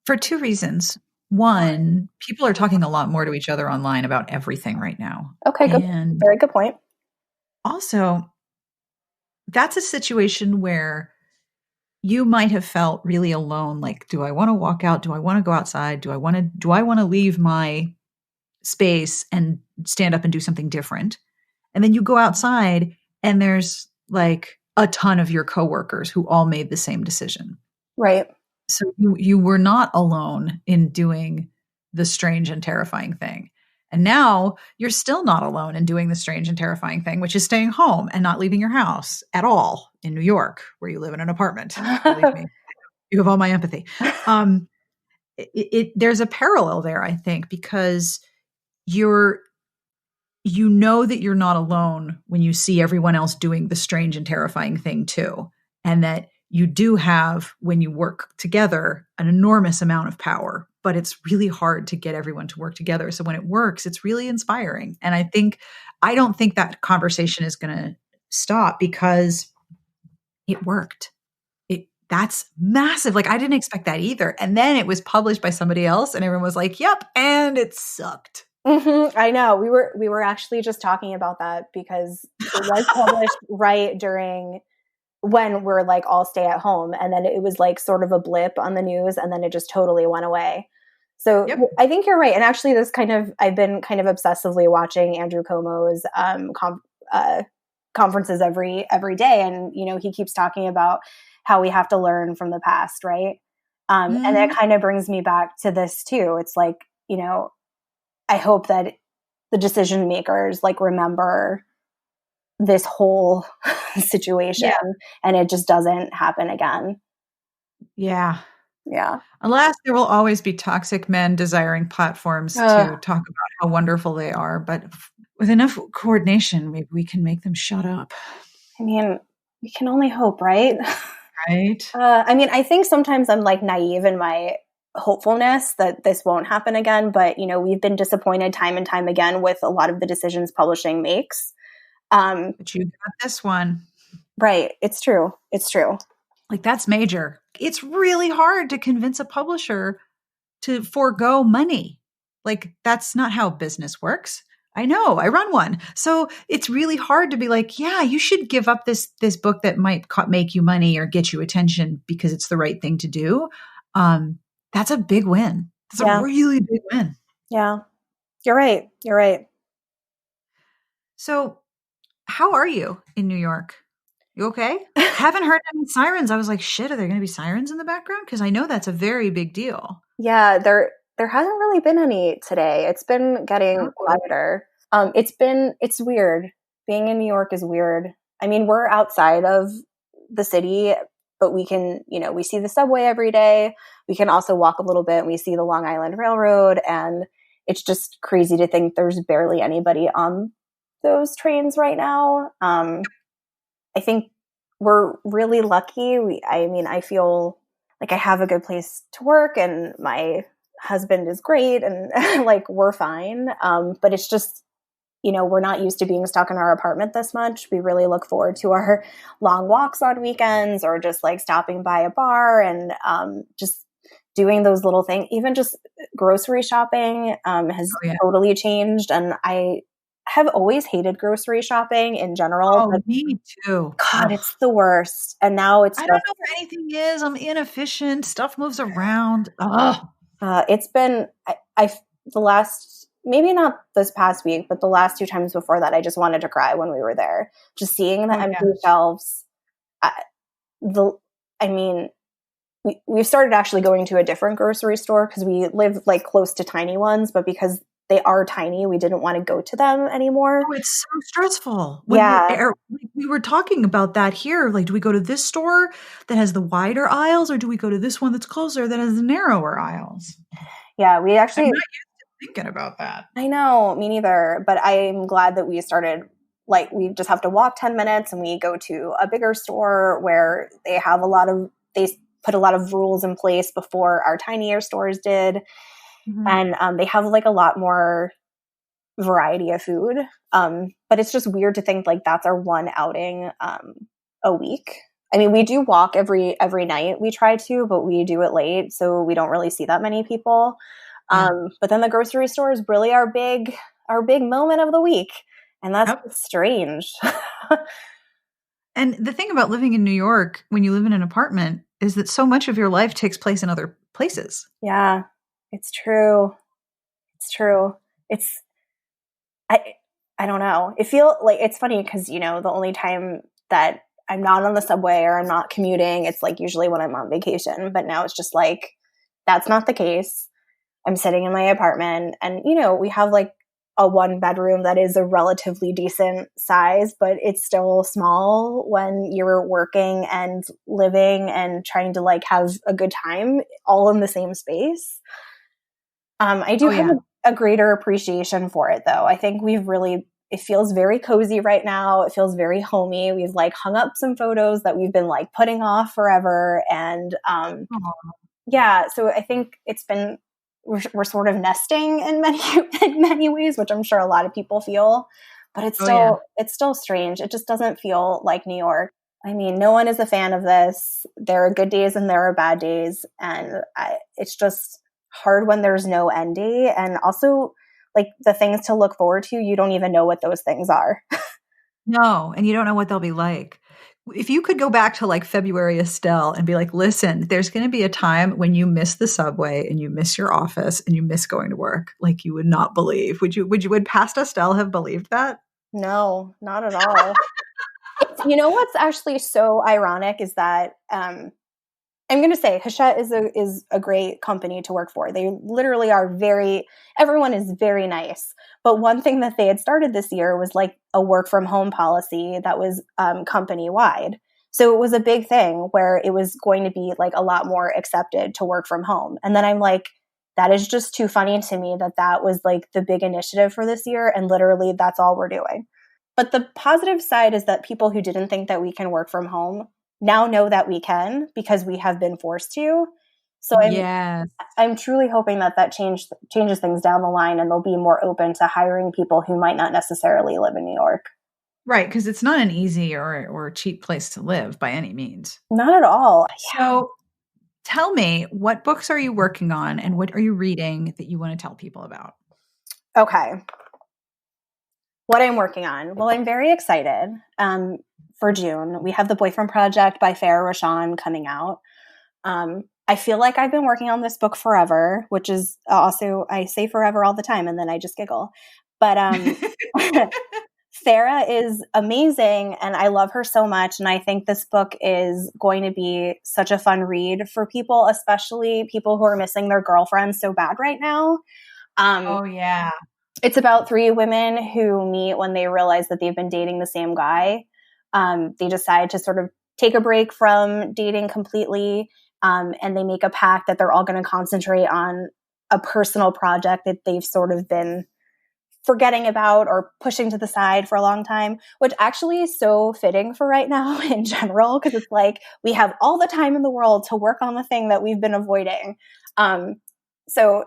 For two reasons. One, people are talking a lot more to each other online about everything right now. Okay, good. And Very good point. also, that's a situation where you might have felt really alone. Like, do I want to walk out? Do I want to go outside? Do I want to leave my space and stand up and do something different? And then you go outside and there's like a ton of your coworkers who all made the same decision. Right. So you were not alone in doing the strange and terrifying thing. And now you're still not alone in doing the strange and terrifying thing, which is staying home and not leaving your house at all in New York, where you live in an apartment. Believe me, you have all my empathy. There's a parallel there, I think, because you know that you're not alone when you see everyone else doing the strange and terrifying thing too. And that you do have, when you work together, an enormous amount of power, but it's really hard to get everyone to work together. So when it works, it's really inspiring. And I don't think that conversation is going to stop because it worked. That's massive. Like, I didn't expect that either. And then it was published by somebody else and everyone was like, yep. And it sucked. Mm-hmm. I know. We were actually just talking about that because it was published right during when we're like all stay at home. And then it was like sort of a blip on the news and then it just totally went away. So yep. I think you're right. And actually I've been kind of obsessively watching Andrew Cuomo's conferences every day. And, he keeps talking about how we have to learn from the past. Right. And that kind of brings me back to this too. It's like, I hope that the decision makers like remember this whole situation and it just doesn't happen again. Yeah. Yeah. Alas, there will always be toxic men desiring platforms to talk about how wonderful they are. But with enough coordination, maybe we can make them shut up. I mean, we can only hope, right? Right. I think sometimes I'm like naive in my hopefulness that this won't happen again. But, we've been disappointed time and time again with a lot of the decisions publishing makes. But you got this one. Right. It's true. Like, that's major. It's really hard to convince a publisher to forego money. Like, that's not how business works. I know, I run one. So it's really hard to be like, yeah, you should give up this book that might make you money or get you attention because it's the right thing to do. That's a big win. That's a really big win. Yeah. You're right. So how are you in New York? You okay? Haven't heard any sirens. I was like, shit, are there going to be sirens in the background? Because I know that's a very big deal. Yeah, there hasn't really been any today. It's been getting quieter. It's weird. Being in New York is weird. I mean, we're outside of the city, but we can, we see the subway every day. We can also walk a little bit and we see the Long Island Railroad. And it's just crazy to think there's barely anybody on those trains right now. I think we're really lucky. I feel like I have a good place to work and my husband is great and like we're fine. But it's just, we're not used to being stuck in our apartment this much. We really look forward to our long walks on weekends or just like stopping by a bar and just doing those little things. Even just grocery shopping has totally changed. And I have always hated grocery shopping in general. Oh, me too. God, it's the worst. And now I don't know where anything is. I'm inefficient. Stuff moves around. It's been, the last, maybe not this past week, but the last 2 times before that, I just wanted to cry when we were there. Just seeing the empty shelves. We've started actually going to a different grocery store because we live like close to tiny ones, but because they are tiny, we didn't want to go to them anymore. Oh, it's so stressful. We were talking about that here. Like, do we go to this store that has the wider aisles or do we go to this one that's closer that has the narrower aisles? Yeah, we actually... I'm not used to thinking about that. I know, me neither. But I'm glad that we started, like, we just have to walk 10 minutes and we go to a bigger store where they have they put a lot of rules in place before our tinier stores did. Mm-hmm. And they have like a lot more variety of food. But it's just weird to think like that's our one outing a week. I mean, we do walk every night. We try to, but we do it late, so we don't really see that many people. Yeah. But then the grocery store is really our big moment of the week, and that's Yep. strange. And the thing about living in New York, when you live in an apartment, is that so much of your life takes place in other places. Yeah, it's true. It's true. I don't know. It feels like it's funny because, the only time that I'm not on the subway or I'm not commuting, it's like usually when I'm on vacation. But now it's just like, that's not the case. I'm sitting in my apartment and, we have like a 1-bedroom that is a relatively decent size, but it's still small when you're working and living and trying to like have a good time all in the same space. I do have a greater appreciation for it though. I think it feels very cozy right now. It feels very homey. We've like hung up some photos that we've been like putting off forever. And so I think we're sort of nesting in many ways, which I'm sure a lot of people feel, but it's still strange. It just doesn't feel like New York. I mean, no one is a fan of this. There are good days and there are bad days. And it's just hard when there's no end date. And also like the things to look forward to, you don't even know what those things are. No, and you don't know what they'll be like. If you could go back to like February Estelle and be like, listen, there's going to be a time when you miss the subway and you miss your office and you miss going to work, like you would not believe. Would past Estelle have believed that? No, not at all. What's actually so ironic is that I'm going to say Hachette is a great company to work for. They literally are everyone is very nice. But one thing that they had started this year was like a work from home policy that was company wide. So it was a big thing where it was going to be like a lot more accepted to work from home. And then I'm like, that is just too funny to me that was like the big initiative for this year. And literally that's all we're doing. But the positive side is that people who didn't think that we can work from home now know that we can because we have been forced to. So I'm truly hoping that changes things down the line and they'll be more open to hiring people who might not necessarily live in New York. Right, because it's not an easy or cheap place to live by any means. Not at all. So tell me, what books are you working on and what are you reading that you want to tell people about? Okay. What I'm working on. Well, I'm very excited. For June, we have The Boyfriend Project by Farah Rashan coming out. I feel like I've been working on this book forever, which is also, I say forever all the time and then I just giggle. But Farah is amazing and I love her so much. And I think this book is going to be such a fun read for people, especially people who are missing their girlfriends so bad right now. It's about 3 women who meet when they realize that they've been dating the same guy. They decide to sort of take a break from dating completely. And they make a pact that they're all going to concentrate on a personal project that they've sort of been forgetting about or pushing to the side for a long time, which actually is so fitting for right now in general, because it's like we have all the time in the world to work on the thing that we've been avoiding. So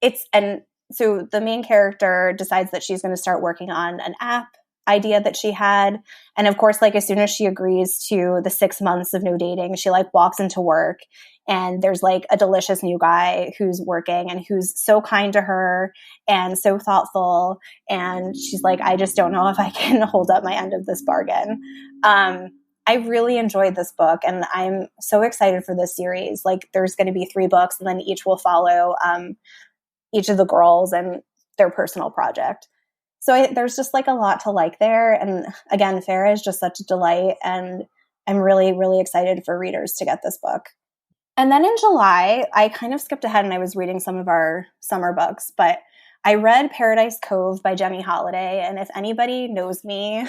the main character decides that she's going to start working on an app idea that she had. And of course, like as soon as she agrees to the 6 months of no dating, she like walks into work and there's like a delicious new guy who's working and who's so kind to her and so thoughtful. And she's like, I just don't know if I can hold up my end of this bargain. I really enjoyed this book and I'm so excited for this series. Like there's going to be 3 books and then each will follow each of the girls and their personal project. So there's just like a lot to like there. And again, Farah is just such a delight. And I'm really, really excited for readers to get this book. And then in July, I kind of skipped ahead and I was reading some of our summer books, but I read Paradise Cove by Jenny Holiday. And if anybody knows me,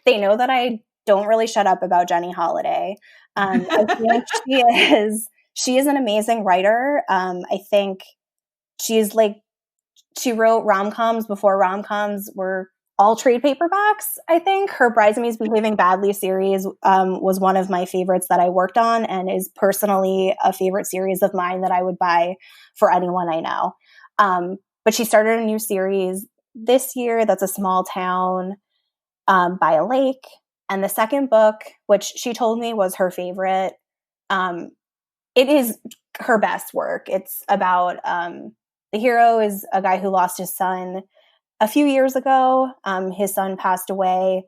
they know that I don't really shut up about Jenny Holiday. I think she is an amazing writer. I think she wrote rom-coms before rom-coms were all trade paperbacks, I think. Her Bridesmaids Behaving Badly series was one of my favorites that I worked on and is personally a favorite series of mine that I would buy for anyone I know. But she started a new series this year that's a small town by a lake. And the second book, which she told me was her favorite, it is her best work. It's about the hero is a guy who lost his son a few years ago. His son passed away.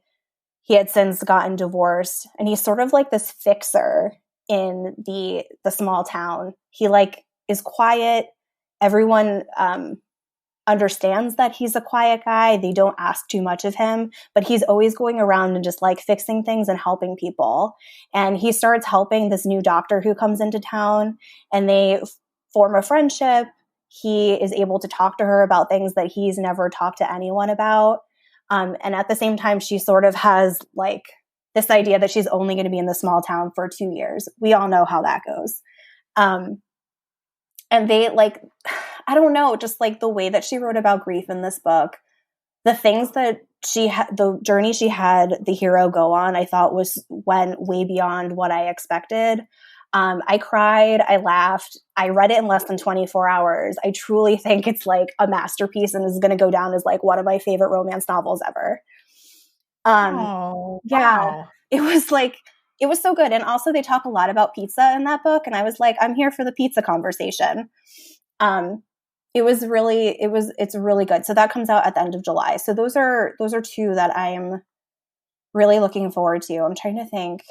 He had since gotten divorced, and he's sort of like this fixer in the small town. He like is quiet. Everyone understands that he's a quiet guy. They don't ask too much of him, but he's always going around and just like fixing things and helping people. And he starts helping this new doctor who comes into town, and they form a friendship. He is able to talk to her about things that he's never talked to anyone about. And at the same time, she sort of has like this idea that she's only going to be in the small town for 2 years. We all know how that goes. And they like, I don't know, just like the way that she wrote about grief in this book, the things that she had, the journey she had the hero go on, I thought went way beyond what I expected. I cried, I laughed, I read it in less than 24 hours. I truly think it's like a masterpiece and is going to go down as like one of my favorite romance novels ever. Oh, yeah, wow. it was so good. And also they talk a lot about pizza in that book. And I was like, I'm here for the pizza conversation. It's really good. So that comes out at the end of July. So those are two that I'm really looking forward to. I'm trying to think.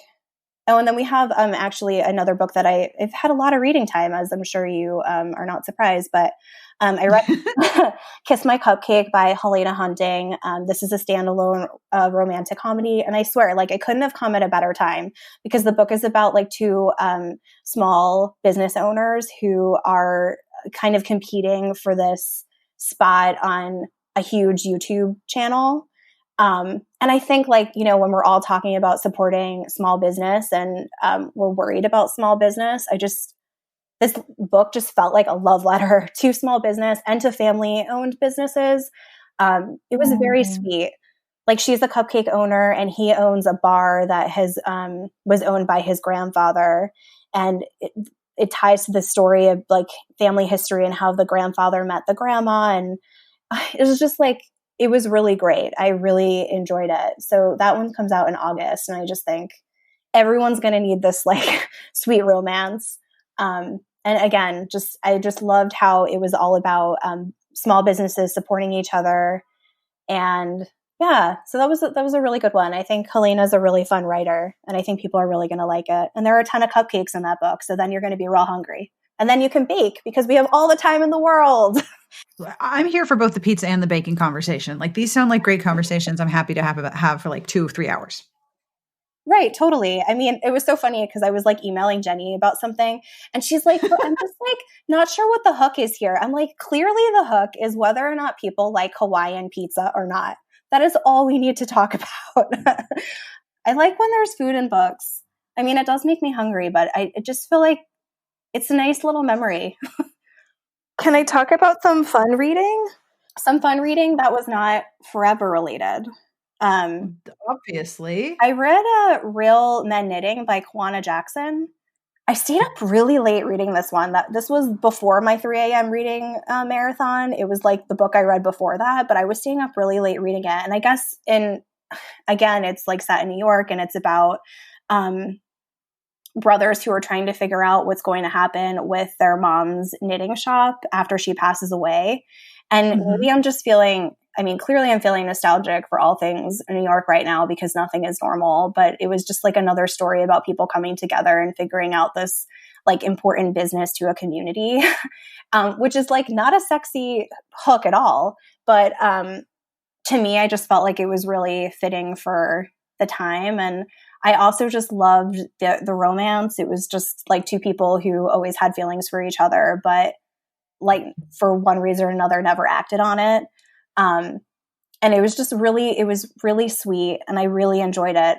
Oh, and then we have actually another book that I've had a lot of reading time, as I'm sure you are not surprised, but I read Kiss My Cupcake by Helena Hunting. This is a standalone romantic comedy, and I swear, like, I couldn't have come at a better time, because the book is about like two small business owners who are kind of competing for this spot on a huge YouTube channel. And I think, like, you know, when we're all talking about supporting small business and we're worried about small business, this book just felt like a love letter to small business and to family-owned businesses. It was very sweet. Like, she's a cupcake owner and he owns a bar that was owned by his grandfather. And it ties to the story of like family history and how the grandfather met the grandma. And it was just like, it was really great. I really enjoyed it. So that one comes out in August. And I just think everyone's going to need this like sweet romance. And again, I just loved how it was all about small businesses supporting each other. And yeah, so that was a really good one. I think Helena's a really fun writer, and I think people are really going to like it. And there are a ton of cupcakes in that book. So then you're going to be real hungry. And then you can bake, because we have all the time in the world. I'm here for both the pizza and the baking conversation. Like, these sound like great conversations. I'm happy to have for like 2-3 hours. Right, totally. I mean, it was so funny because I was like emailing Jenny about something, and she's like, well, I'm just like not sure what the hook is here. I'm like, clearly the hook is whether or not people like Hawaiian pizza or not. That is all we need to talk about. I like when there's food in books. I mean, it does make me hungry, but I just feel like it's a nice little memory. Can I talk about some fun reading? Some fun reading that was not forever related. Obviously. I read Real Men Knitting by Kwana Jackson. I stayed up really late reading this one. This was before my 3 a.m. reading marathon. It was like the book I read before that, but I was staying up really late reading it. And I guess again, it's like set in New York, and it's about brothers who are trying to figure out what's going to happen with their mom's knitting shop after she passes away. And maybe I'm just feeling, I mean, clearly I'm feeling nostalgic for all things in New York right now because nothing is normal, but it was just like another story about people coming together and figuring out this like important business to a community, which is like not a sexy hook at all. But to me, I just felt like it was really fitting for the time. And I also just loved the romance. It was just like two people who always had feelings for each other, but like for one reason or another never acted on it. And it was just really sweet, and I really enjoyed it.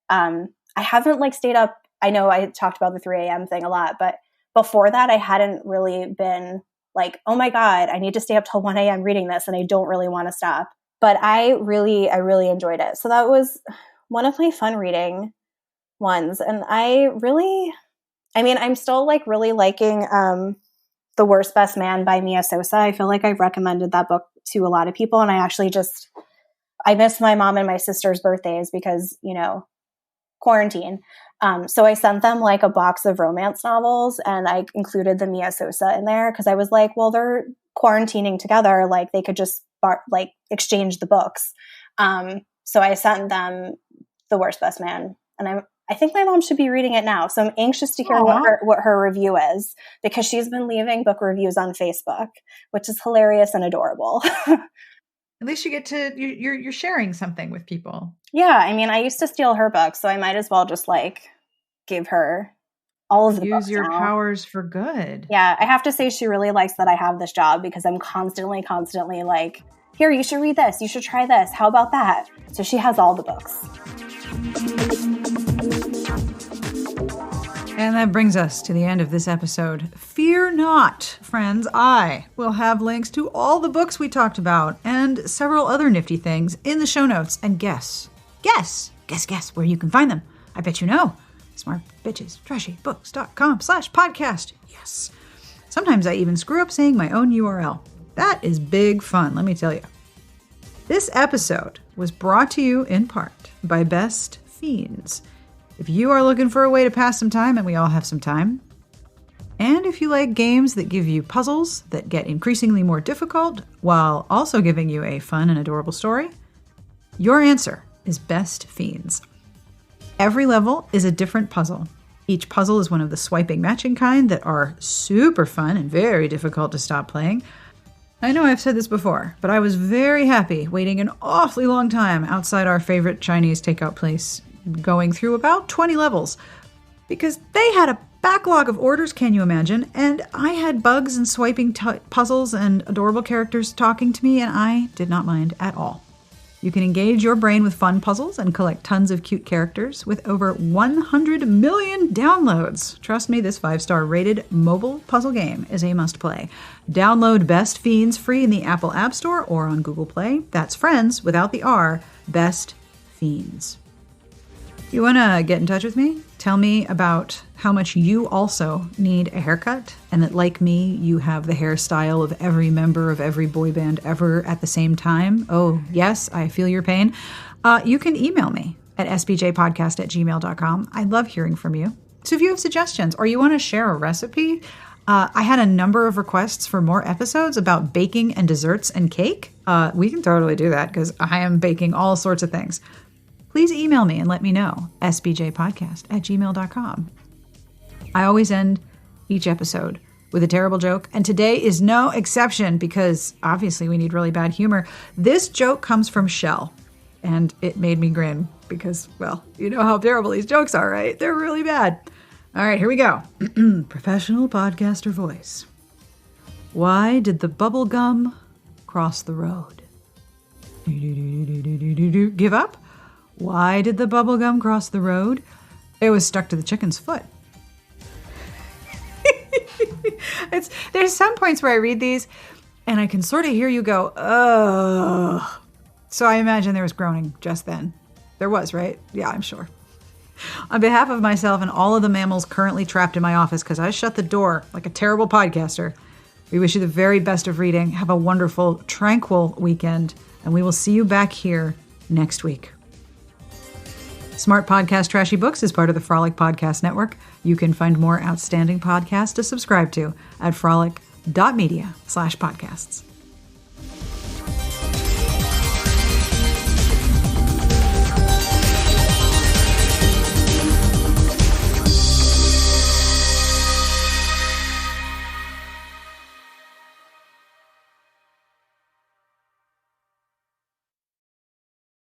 I haven't like stayed up. I know I talked about the 3 a.m. thing a lot, but before that I hadn't really been like, oh my God, I need to stay up till 1 a.m. reading this, and I don't really want to stop. But I really enjoyed it. So that was one of my fun reading ones. And I'm still like really liking The Worst Best Man by Mia Sosa. I feel like I've recommended that book to a lot of people, and I actually just I missed my mom and my sister's birthdays because, quarantine. So I sent them like a box of romance novels, and I included the Mia Sosa in there because I was like, well, they're quarantining together. Like they could just exchange the books. So I sent them The Worst Best Man, and I think my mom should be reading it now. So I'm anxious to hear what her review is, because she's been leaving book reviews on Facebook, which is hilarious and adorable. At least you get to, you're sharing something with people. Yeah. I mean, I used to steal her books, so I might as well just give her all of the books. Use your powers for good. Yeah. I have to say she really likes that I have this job, because I'm constantly like, here, you should read this. You should try this. How about that? So she has all the books. And that brings us to the end of this episode. Fear not, friends. I will have links to all the books we talked about and several other nifty things in the show notes. And guess where you can find them. I bet you know. smartbitchestrashybooks.com/podcast. Yes. Sometimes I even screw up saying my own URL. That is big fun, let me tell you. This episode was brought to you in part by Best Fiends. If you are looking for a way to pass some time, and we all have some time, and if you like games that give you puzzles that get increasingly more difficult while also giving you a fun and adorable story, your answer is Best Fiends. Every level is a different puzzle. Each puzzle is one of the swiping matching kind that are super fun and very difficult to stop playing. I know I've said this before, but I was very happy waiting an awfully long time outside our favorite Chinese takeout place, going through about 20 levels, because they had a backlog of orders, can you imagine? And I had bugs and swiping puzzles and adorable characters talking to me, and I did not mind at all. You can engage your brain with fun puzzles and collect tons of cute characters with over 100 million downloads. Trust me, this 5-star rated mobile puzzle game is a must-play. Download Best Fiends free in the Apple App Store or on Google Play. That's friends without the R, Best Fiends. You want to get in touch with me? Tell me about how much you also need a haircut, and that, like me, you have the hairstyle of every member of every boy band ever at the same time. Oh, yes, I feel your pain. You can email me at sbjpodcast@gmail.com. I love hearing from you. So if you have suggestions or you want to share a recipe, I had a number of requests for more episodes about baking and desserts and cake. We can totally do that, because I am baking all sorts of things. Please email me and let me know, sbjpodcast@gmail.com. I always end each episode with a terrible joke, and today is no exception, because obviously we need really bad humor. This joke comes from Shell, and it made me grin because, well, you know how terrible these jokes are, right? They're really bad. All right, here we go. Professional podcaster voice. Why did the bubble gum cross the road? Give up? Why did the bubble gum cross the road? It was stuck to the chicken's foot. There's some points where I read these and I can sort of hear you go, ugh. So I imagine there was groaning just then. There was, right? Yeah, I'm sure. On behalf of myself and all of the mammals currently trapped in my office because I shut the door like a terrible podcaster, we wish you the very best of reading. Have a wonderful, tranquil weekend, and we will see you back here next week. Smart Podcast Trashy Books is part of the Frolic Podcast Network. You can find more outstanding podcasts to subscribe to at frolic.media/podcasts.